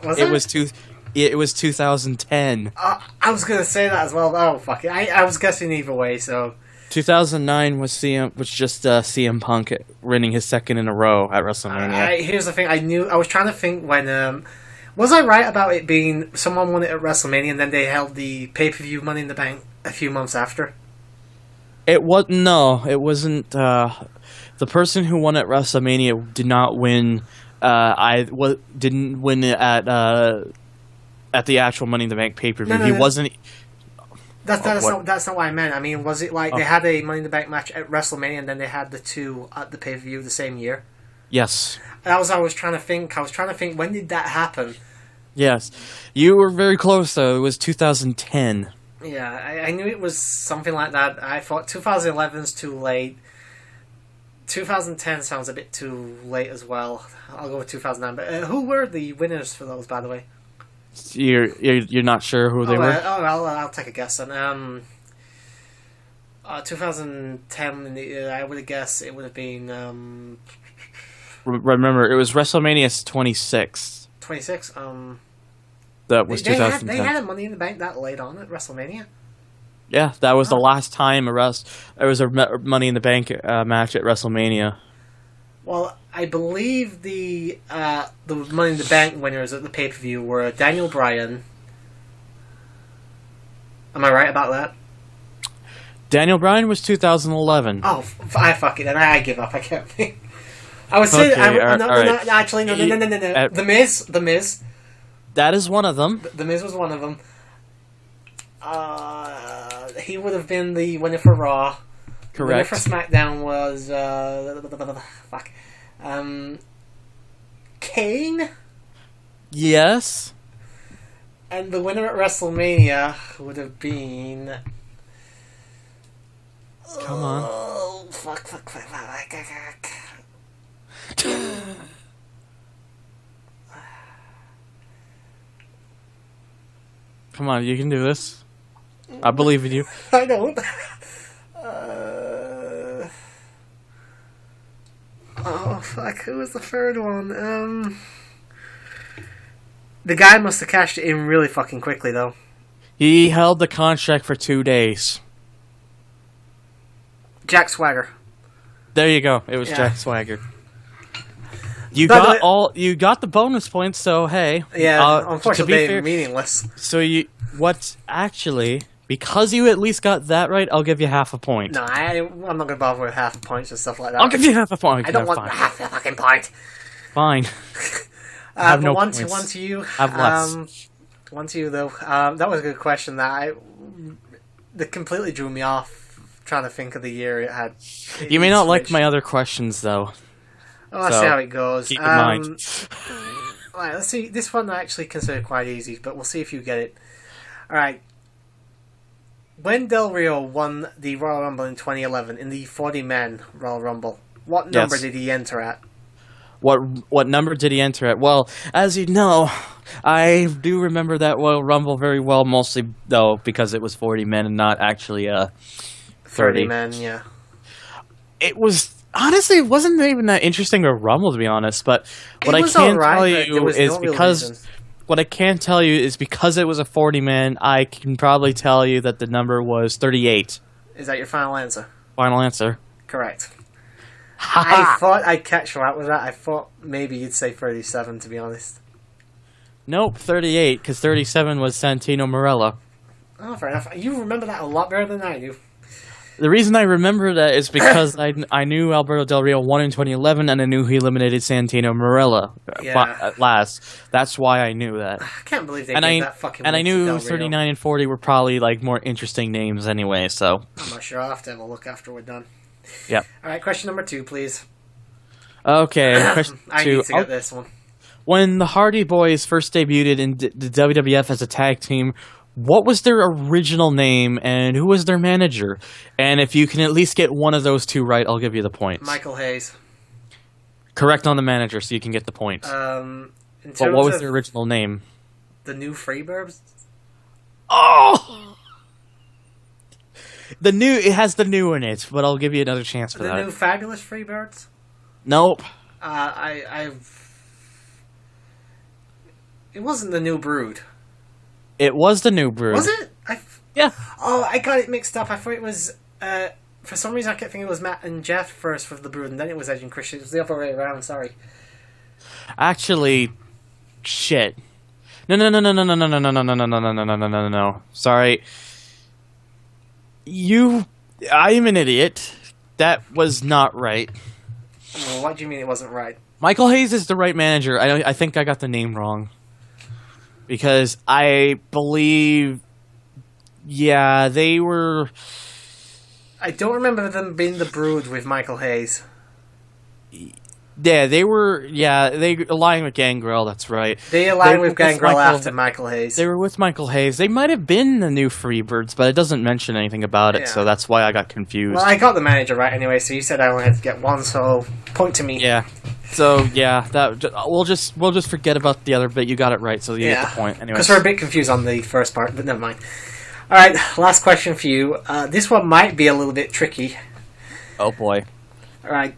It was 2010. I was gonna say that as well. Oh fuck it! I was guessing either way. So 2009 was just CM Punk winning his second in a row at WrestleMania. Here's the thing. I was trying to think when. Was I right about it being someone won it at WrestleMania and then they held the pay-per-view Money in the Bank a few months after? It wasn't. The person who won at WrestleMania did not win. Didn't win it at the actual Money in the Bank pay-per-view. No. He wasn't. That's not what I meant. I mean, was it like they had a Money in the Bank match at WrestleMania and then they had the 2 at the pay-per-view the same year? Yes. That was I was trying to think. I was trying to think, when did that happen? Yes. You were very close, though. It was 2010. Yeah, I knew it was something like that. I thought 2011's too late. 2010 sounds a bit too late as well. I'll go with 2009. But who were the winners for those, by the way? You're not sure who they were? I'll take a guess then. 2010, I would have guessed it would have been... Remember, it was WrestleMania 26. 26? That was 2010. They had a Money in the Bank that late on at WrestleMania? Yeah, that was the last time there was a Money in the Bank match at WrestleMania. Well, I believe the Money in the Bank winners at the pay-per-view were Daniel Bryan. Am I right about that? Daniel Bryan was 2011. Oh, fuck it, then I give up. I can't think. I would say actually no. The Miz. That is one of them. The Miz was one of them. He would have been the winner for Raw. Correct. The winner for SmackDown was fuck. Kane. Yes. And the winner at WrestleMania would have been. Come on. Oh, fuck. Come on, you can do this. I believe in you. I don't. Oh, fuck. Who was the third one? The guy must have cashed it in really fucking quickly, though. He held the contract for 2 days. Jack Swagger. There you go. It was Yeah. Jack Swagger. You By the got way- you got the bonus points, so hey. Yeah, to unfortunately, be they're fair, meaningless. so what's actually, because you at least got that right, I'll give you half a point. No, I'm not going to bother with half points and stuff like that. I'll give you half a point. I don't want fine. half the fucking point. Fine. have But no one points. to you. Have less. One to you, though. That was a good question. That completely drew me off trying to think of the year it had. You may not like my other questions, though. Oh, let's so, see how it goes. Keep in mind. Alright, let's see. This one I actually consider quite easy, but we'll see if you get it. Alright. When Del Rio won the Royal Rumble in 2011, in the 40-man Royal Rumble, what number Yes. did he enter at? What number did he enter at? Well, as you know, I do remember that Royal Rumble very well, mostly, though, because it was 40 men and not actually 30. 30-man, yeah. It was... Honestly, it wasn't even that interesting a Rumble, to be honest, but what I can tell you is because... What I can tell you is because it was a 40-man, I can probably tell you that the number was 38. Is that your final answer? Final answer. Correct. Ha I thought I'd catch you out with that. I thought maybe you'd say 37, to be honest. Nope, 38, because 37 was Santino Marella. Oh, fair enough. You remember that a lot better than I do. The reason I remember that is because I knew Alberto Del Rio won in 2011, and I knew he eliminated Santino Marella at last. That's why I knew that. I can't believe they And gave that fucking and I win to knew Del Rio. 39 and 40 were probably like more interesting names anyway. So I'm not sure. I'll have to have a look after we're done. Yep. All right, question number 2, please. Okay, question I 2. need to get this one. When the Hardy Boys first debuted in the WWF as a tag team, what was their original name and who was their manager? And if you can at least get one of those two right, I'll give you the points. Michael Hayes. Correct on the manager, so you can get the point. In terms But what was of their original name? the new Freebirds? Oh! It has the new in it, but I'll give you another chance for The that. new Fabulous Freebirds? Nope. It wasn't the new Brood. It was the new Brood. Was it? Yeah. Oh, I got it mixed up. I thought it was... for some reason, I kept thinking it was Matt and Jeff first for the Brood, and then it was Edge and Christian. It was the other way around, sorry. Actually, shit. No. Sorry. I am an idiot. That was not right. Well, what do you mean it wasn't right? Michael Hayes is the right manager. I think I got the name wrong. Because I believe... Yeah, they were... I don't remember them being the Brood with Michael Hayes. Yeah, they were... Yeah, they aligned with Gangrel, that's right. They aligned were with Gangrel Michael- after Michael Hayes. They were with Michael Hayes. They might have been the new Freebirds, but it doesn't mention anything about it, Yeah. so that's why I got confused. Well, I got the manager right anyway, so you said I only had to get one, so point to me. Yeah. So yeah, we'll just forget about the other bit. You got it right, so you get the point. Anyway, Because we're a bit confused on the first part, but never mind. Alright, last question for you. This one might be a little bit tricky. oh boy, Alright.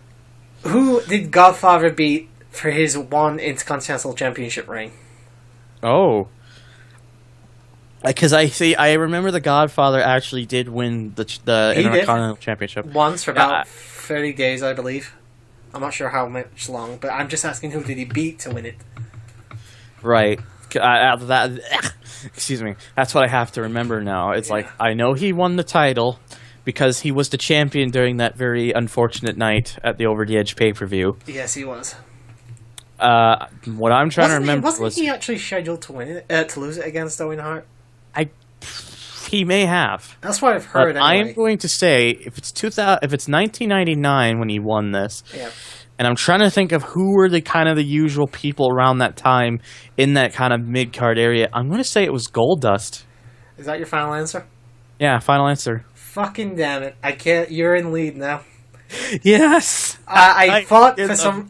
Who did Godfather beat for his one Intercontinental Championship reign? oh, because I remember the Godfather actually did win the He did. Intercontinental Championship Once for about Yeah, 30 days, I believe. I'm not sure how much long, but I'm just asking who did he beat to win it? right. Excuse me. That's what I have to remember now. It's like I know he won the title because he was the champion during that very unfortunate night at the Over the Edge pay-per-view. Yes, he was. What I'm trying to remember Wasn't was he actually scheduled to win it, to lose it against Owen Hart? he may have. That's what I've heard. But I anyway. am going to say if it's 1999 when he won this, Yeah. and I'm trying to think of who were the kind of the usual people around that time in that kind of mid card area. I'm going to say it was Goldust. Is that your final answer? Yeah, final answer. Fucking damn it! I can't. You're in lead now. Yes. I thought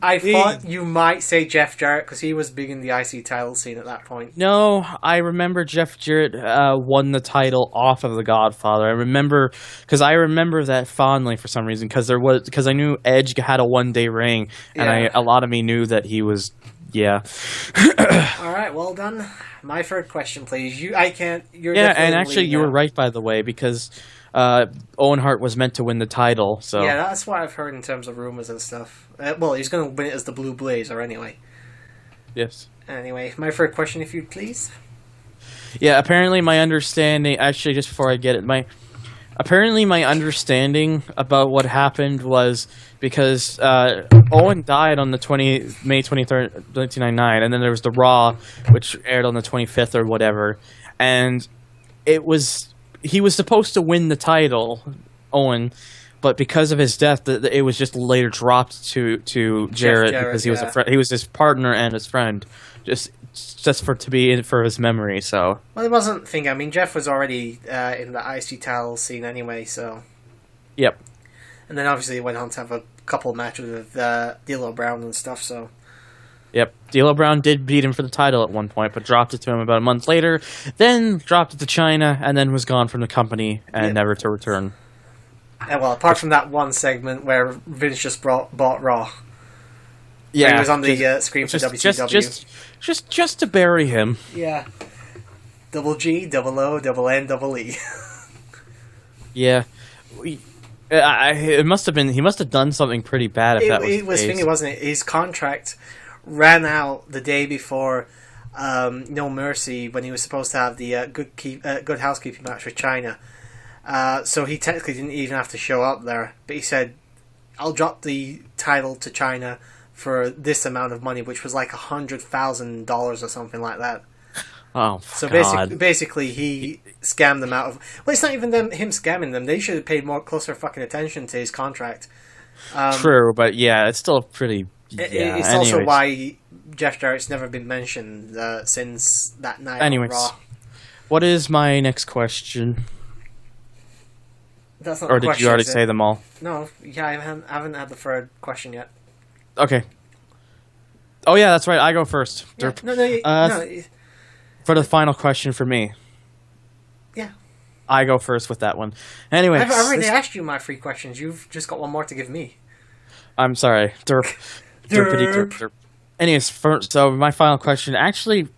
I lead. thought you might say Jeff Jarrett because he was big in the IC title scene at that point. No, I remember Jeff Jarrett won the title off of The Godfather. I remember that fondly for some reason because I knew Edge had a 1-day reign, and a lot of me knew that he was. Yeah. All right, well done. My third question, please. I can't. You're and actually, you were right, by the way, because Owen Hart was meant to win the title. So yeah, that's what I've heard in terms of rumors and stuff. Well, he's going to win it as the Blue Blazer anyway. Yes. Anyway, my third question, if you please. Yeah, apparently my understanding. Actually, just before I get it, my understanding about what happened was because Owen died on the May 23rd, 1999, and then there was the Raw, which aired on the 25th or whatever, and he was supposed to win the title, Owen, but because of his death, it was just later dropped to Jarrett because he was he was his partner and his friend, just for his memory. So well, it wasn't thinking. I mean, Jeff was already in the IC title scene anyway, so yep. And then obviously he went on to have a couple of matches with D'Lo Brown and stuff. So yep, D'Lo Brown did beat him for the title at one point, but dropped it to him about a month later. Then dropped it to China, and then was gone from the company and never to return. And well, apart from that one segment where Vince just bought Raw. Yeah, he was on the screen for WCW. Just to bury him. Yeah. Double G, double O, double N, double E. Yeah. It must have been. He must have done something pretty bad. If that was it was thingy, wasn't it? His contract ran out the day before No Mercy when he was supposed to have the good housekeeping match with China. So he technically didn't even have to show up there. But he said, "I'll drop the title to China for this amount of money," which was like $100,000 or something like that. Oh, so God. basically, he scammed them out of. Well, it's not even him scamming them. They should have paid closer fucking attention to his contract. True, but yeah, it's still pretty. Yeah, it's also why Jeff Jarrett's never been mentioned since that night on Raw. What is my next question? That's not or did you already say them all? No, yeah, I haven't had the third question yet. Okay. Oh yeah, that's right. I go first. Yeah, no. For the final question for me. Yeah. I go first with that one. Anyway, I've already asked you my 3 questions. You've just got one more to give me. I'm sorry. Derp. Derp. Anyways, so my final question, actually,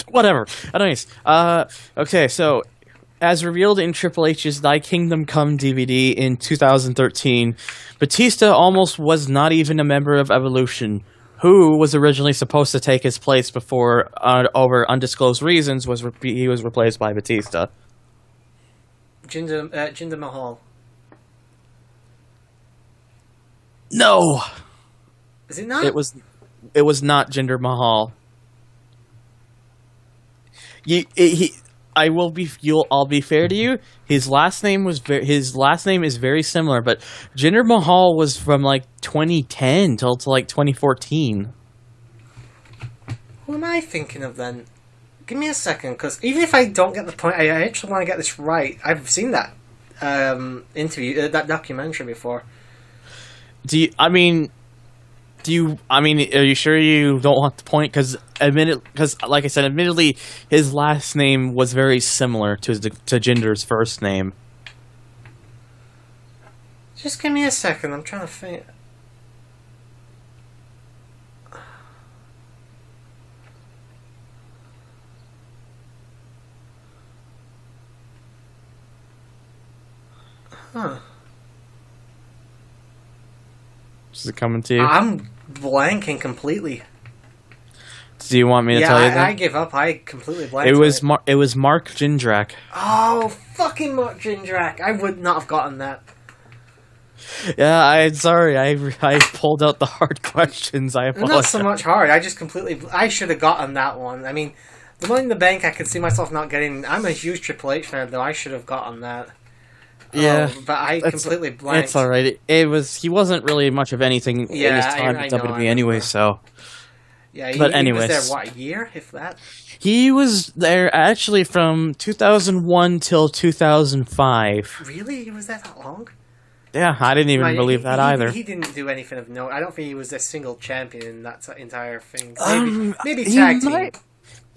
whatever. Anyways, okay, so as revealed in Triple H's Thy Kingdom Come DVD in 2013, Batista almost was not even a member of Evolution. Who was originally supposed to take his place before, over undisclosed reasons, he was replaced by Batista? Jinder Mahal. No. Is it not? It was not Jinder Mahal. I'll be fair to you. His last name is very similar, but Jinder Mahal was from like 2010 till to like 2014. Who am I thinking of then? Give me a second, because even if I don't get the point, I actually want to get this right. I've seen that interview, that documentary before. Are you sure you don't want the point? Because like I said, admittedly, his last name was very similar to Jinder's first name. Just give me a second. I'm trying to think. Huh. Is it coming to you? I'm blanking completely. Do you want me to tell you that? I give up. I completely blanked. It was Mark Jindrak. Oh, fucking Mark Jindrak. I would not have gotten that. Yeah, I'm sorry. I pulled out the hard questions. I apologize. Not so much hard. I just I should have gotten that one. I mean, The Money in the Bank, I could see myself not getting. I'm a huge Triple H fan, though. I should have gotten that. Yeah, but I completely blanked. It's all right. He wasn't really much of anything in his time at WWE anyway. So yeah, but he anyways, was there a year, if that. He was there actually from 2001 till 2005. Really, he was there that long? Yeah, I didn't even believe that either. He didn't do anything of note. I don't think he was a single champion in that entire thing. Maybe tag team.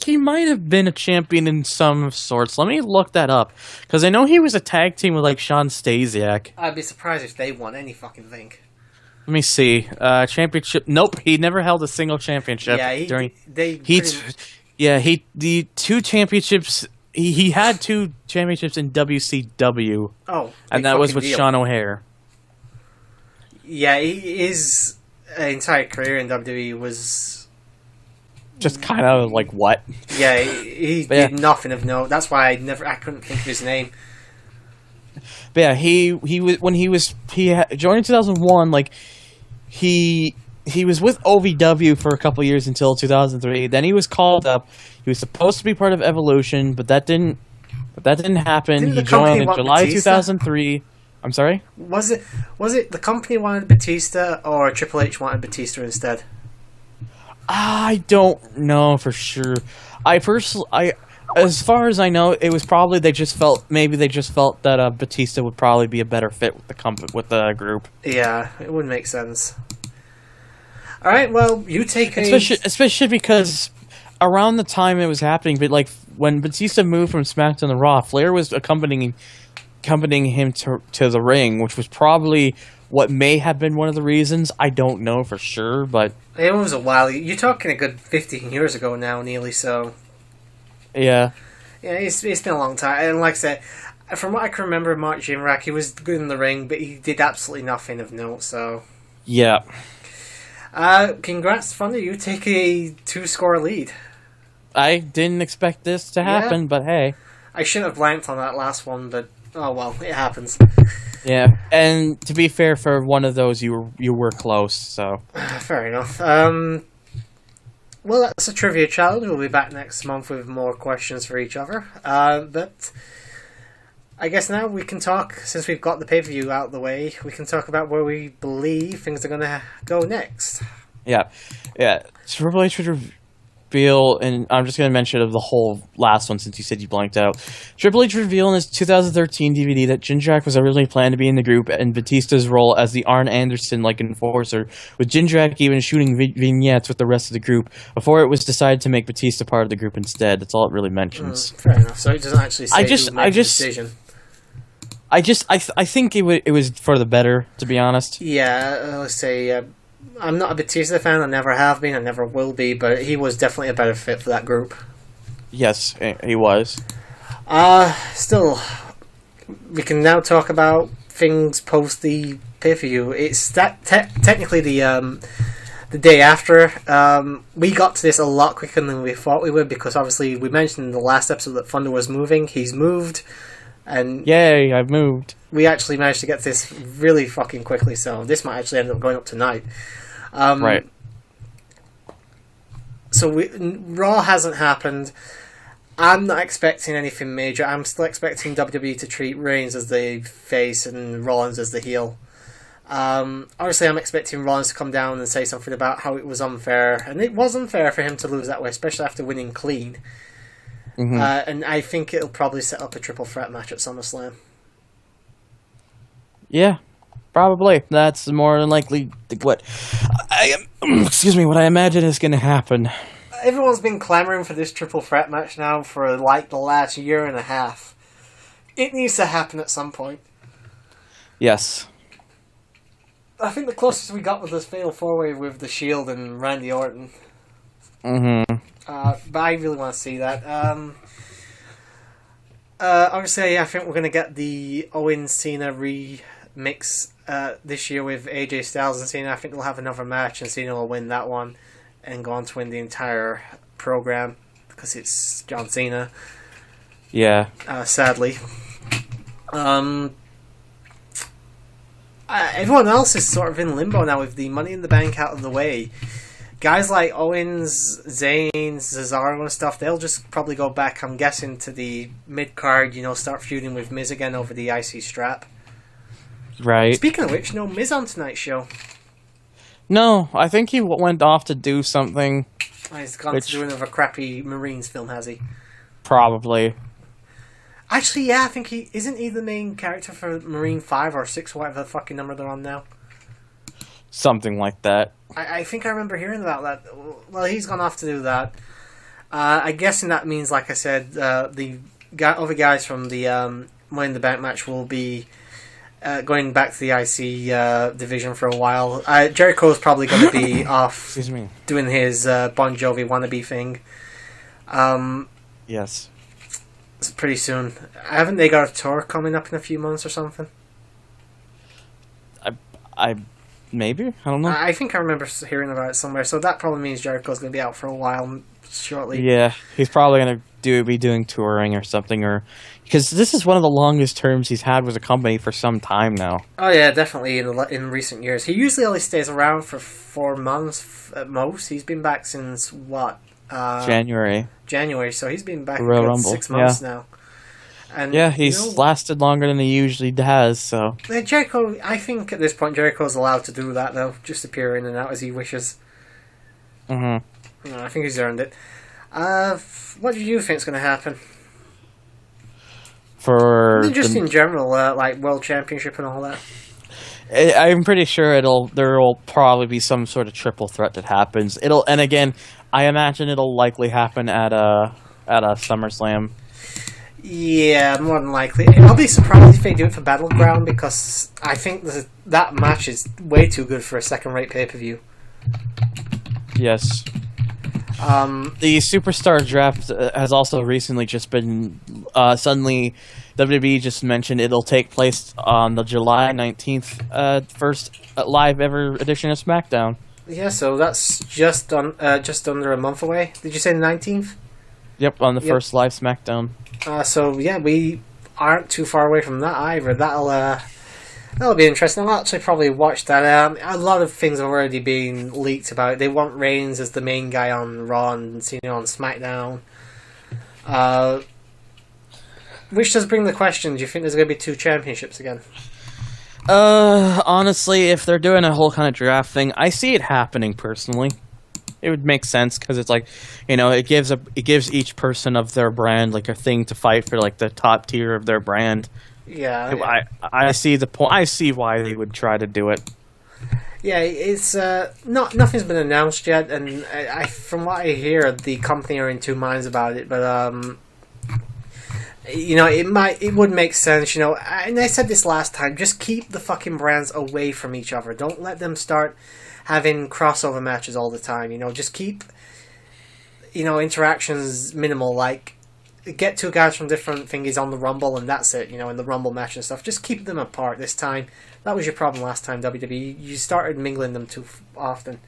He might have been a champion in some sorts. Let me look that up. Because I know he was a tag team with, like, Sean Stasiak. I'd be surprised if they won any fucking thing. Let me see. Championship. Nope, he never held a single championship. Yeah, the two championships. He had two championships in WCW. Oh, and that was with Sean O'Hare. Yeah, his entire career in WWE was just kind of like what? Yeah, he did nothing of note. That's why I couldn't think of his name. But yeah, he joined in 2001. Like he was with OVW for a couple years until 2003. Then he was called up. He was supposed to be part of Evolution, but that didn't happen. He joined in July 2003. I'm sorry? Was it the company wanted Batista or Triple H wanted Batista instead? I don't know for sure. As far as I know, it was probably they just felt that Batista would probably be a better fit with the group. Yeah, it would make sense. All right, well, you take especially because around the time it was happening, but like when Batista moved from SmackDown to Raw, Flair was accompanying him to the ring, which was probably what may have been one of the reasons. I don't know for sure, but it was a while. You're talking a good 15 years ago now, nearly. So yeah, it's been a long time. And like I said, from what I can remember, Mark Jimrak, he was good in the ring, but he did absolutely nothing of note. So yeah. Congrats, Thunder! You take a 2-score lead. I didn't expect this to happen, but hey, I shouldn't have blanked on that last one, but oh well, it happens. Yeah, and to be fair, for one of those, you were close. So fair enough. Well, that's a trivia challenge. We'll be back next month with more questions for each other. But I guess now we can talk, since we've got the pay-per-view out of the way, we can talk about where we believe things are going to go next. Yeah. Triple H would reveal, and I'm just going to mention the whole last one since you said you blanked out. Triple H revealed in his 2013 DVD that Jindrak was originally planned to be in the group, and Batista's role as the Arn Anderson-like enforcer, with Jindrak even shooting vignettes with the rest of the group before it was decided to make Batista part of the group instead. That's all it really mentions. Fair enough. So it doesn't actually say who made the decision. I think it was for the better, to be honest. Yeah, let's say I'm not a Batista fan. I never have been. I never will be. But he was definitely a better fit for that group. Yes, he was. Still, we can now talk about things post the pay-per-view. It's technically the day after. We got to this a lot quicker than we thought we would, because obviously we mentioned in the last episode that Thunder was moving. He's moved. And yay, I've moved. We actually managed to get this really fucking quickly, so this might actually end up going up tonight. Right. So Raw hasn't happened. I'm not expecting anything major. I'm still expecting WWE to treat Reigns as the face and Rollins as the heel. Obviously, I'm expecting Rollins to come down and say something about how it was unfair. And it was unfair for him to lose that way, especially after winning clean. Mm-hmm. And I think it'll probably set up a triple threat match at SummerSlam. Yeah, probably. That's more than likely what I imagine is going to happen. Everyone's been clamoring for this triple threat match now for like the last year and a half. It needs to happen at some point. Yes. I think the closest we got was this fatal four-way with The Shield and Randy Orton. Mm-hmm. But I really want to see that. Obviously, I think we're going to get the Owens-Cena remix this year with AJ Styles and Cena. I think they'll have another match and Cena will win that one and go on to win the entire program because it's John Cena. Yeah. Sadly. Everyone else is sort of in limbo now with the Money in the Bank out of the way. guys like Owens, Zayn, Cesaro and stuff, they'll just probably go back, I'm guessing, to the mid-card, start feuding with Miz again over the IC strap. Right. Speaking of which, no Miz on tonight's show. No, I think he went off to do something. He's gone to do another crappy Marines film, has he? Probably. Actually, yeah, I think isn't he the main character for Marine 5 or 6, whatever the fucking number they're on now? Something like that. I think I remember hearing about that. Well, he's gone off to do that. I'm guessing that means, like I said, the other guys from the Money in the Bank match will be going back to the IC division for a while. Jericho's probably going to be off Excuse me. doing his Bon Jovi wannabe thing. Yes. Pretty soon. Haven't they got a tour coming up in a few months or something? I maybe? I don't know. I think I remember hearing about it somewhere, so that probably means Jericho's going to be out for a while shortly. Yeah, he's probably going to be doing touring or something, or because this is one of the longest terms he's had with a company for some time now. Oh yeah, definitely in recent years. He usually only stays around for 4 months at most. He's been back since what? January, so he's been back Royal a good Rumble. 6 months now. And yeah, he's lasted longer than he usually has, so... Jericho, I think at this point Jericho's allowed to do that, though. Just appear in and out as he wishes. Mm-hmm. I think he's earned it. What do you think's going to happen? Just in general, like World Championship and all that. I'm pretty sure there will probably be some sort of triple threat that happens. And again, I imagine it'll likely happen at a SummerSlam. Yeah, more than likely. I'll be surprised if they do it for Battleground, because I think that match is way too good for a second-rate pay-per-view. Yes. The Superstar Draft has also recently just been... suddenly, WWE just mentioned it'll take place on the July 19th first live ever edition of SmackDown. Yeah, so that's just under a month away. Did you say the 19th? Yep, on the first live SmackDown. So yeah, we aren't too far away from that either. That'll be interesting. I'll actually probably watch that. A lot of things have already been leaked about it. They want Reigns as the main guy on Raw and Cena on SmackDown. Which does bring the question: do you think there's going to be 2 championships again? Honestly, if they're doing a whole kind of draft thing, I see it happening personally. It would make sense because it's like, it gives each person of their brand like a thing to fight for, like the top tier of their brand. Yeah, I see the point. I see why they would try to do it. Yeah, it's nothing's been announced yet, and from what I hear, the company are in 2 minds about it. But it would make sense. And I said this last time: just keep the fucking brands away from each other. Don't let them start having crossover matches all the time. Just keep interactions minimal. Like, get 2 guys from different thingies on the Rumble and that's it. In the Rumble match and stuff. Just keep them apart this time. That was your problem last time, WWE. You started mingling them too often.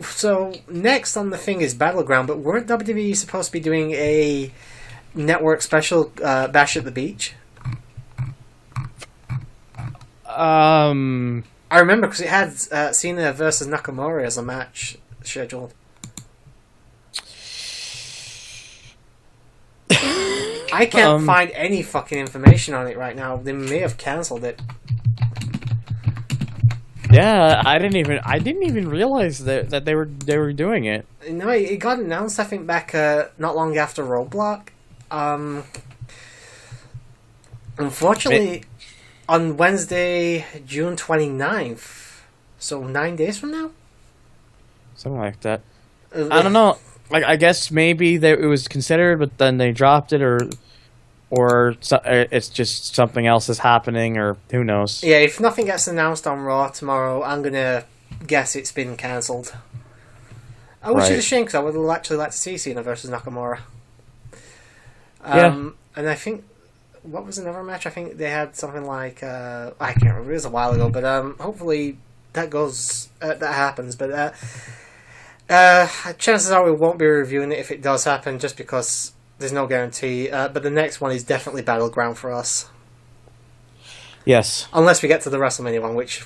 So next on the thing is Battleground, but weren't WWE supposed to be doing a network special, Bash at the Beach? I remember because it had Cena versus Nakamura as a match scheduled. I can't find any fucking information on it right now. They may have cancelled it. Yeah, I didn't even realize that they were doing it. No, it got announced I think back not long after Roadblock. Unfortunately, on Wednesday, June 29th, so 9 days from now? Something like that. I don't know. Like, I guess maybe it was considered, but then they dropped it, or it's just something else is happening, or who knows. Yeah, if nothing gets announced on Raw tomorrow, I'm going to guess it's been cancelled. Which is a shame, because I would actually like to see Cena versus Nakamura. Yeah. And I think... What was another match? I think they had something like I can't remember. It was a while ago, but hopefully that happens. But chances are we won't be reviewing it if it does happen, just because there's no guarantee. But the next one is definitely Battleground for us. Yes. Unless we get to the WrestleMania one, which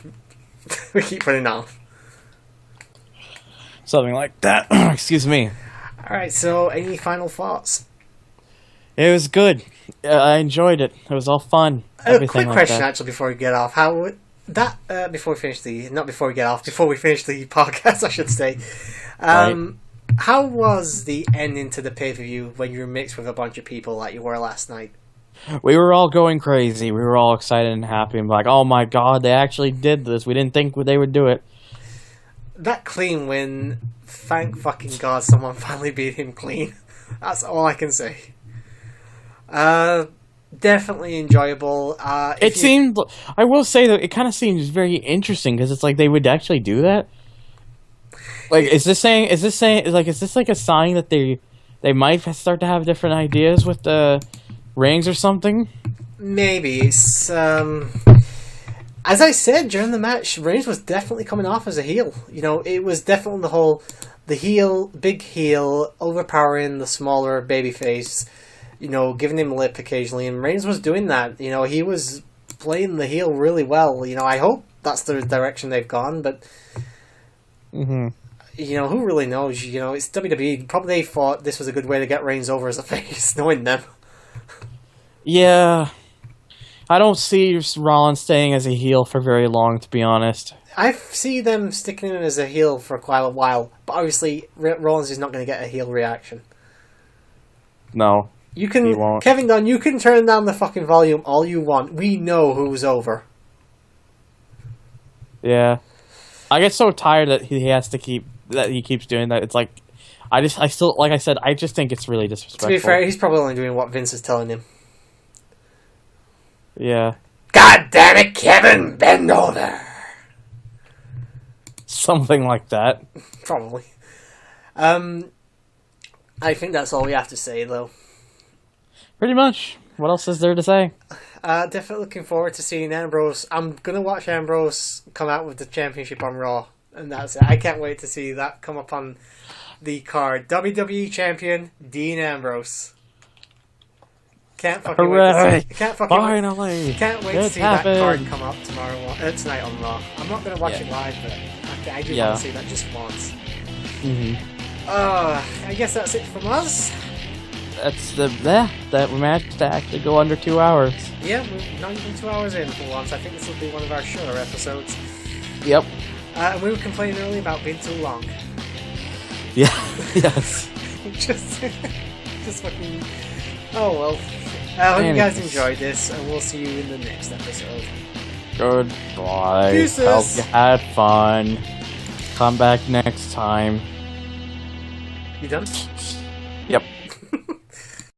we keep putting on. Something like that. Excuse me. Alright, so any final thoughts? It was good. I enjoyed it. It was all fun. A quick question, actually, before we get off. Before we finish the podcast, I should say. Right. How was the ending to the pay-per-view when you were mixed with a bunch of people like you were last night? We were all going crazy. We were all excited and happy and like, oh my god, they actually did this. We didn't think they would do it. That clean win, thank fucking god someone finally beat him clean. That's all I can say. Definitely enjoyable. I will say that it kind of seems very interesting because it's like they would actually do that. Like, is this like a sign that they might start to have different ideas with the rings or something? Maybe. It's, as I said during the match, Reigns was definitely coming off as a heel. You know, it was definitely the big heel, overpowering the smaller babyface, you know, giving him lip occasionally, and Reigns was doing that. You know, he was playing the heel really well. You know, I hope that's the direction they've gone, but you know, who really knows? You know, it's WWE. Probably they thought this was a good way to get Reigns over as a face, knowing them. Yeah. I don't see Rollins staying as a heel for very long, to be honest. I see them sticking him as a heel for quite a while, but obviously Rollins is not going to get a heel reaction. No, he won't. Kevin Dunn, you can turn down the fucking volume all you want. We know who's over. Yeah, I get so tired that he keeps doing that. It's like, I still, like I said, I just think it's really disrespectful. To be fair, he's probably only doing what Vince is telling him. Yeah. God damn it, Kevin, bend over. Something like that. Probably. I think that's all we have to say, though. Pretty much. What else is there to say? Definitely looking forward to seeing Ambrose. I'm going to watch Ambrose come out with the championship on Raw. And that's it. I can't wait to see that come up on the card. WWE Champion, Dean Ambrose. Can't fucking wait to see. Finally! Can't wait to see that card come up tonight on Raw. I'm not going to watch it live, but I do want to see that just once. I guess that's it from us. That's that match to actually go under 2 hours. Yeah, we're not even 2 hours in for once. I think this will be one of our shorter episodes. Yep. And we were complaining earlier about being too long. Yeah. Yes. just fucking. Oh well. I hope you guys enjoyed this, and we'll see you in the next episode. Goodbye. Deuces. Hope you had fun. Come back next time. You done? Yep.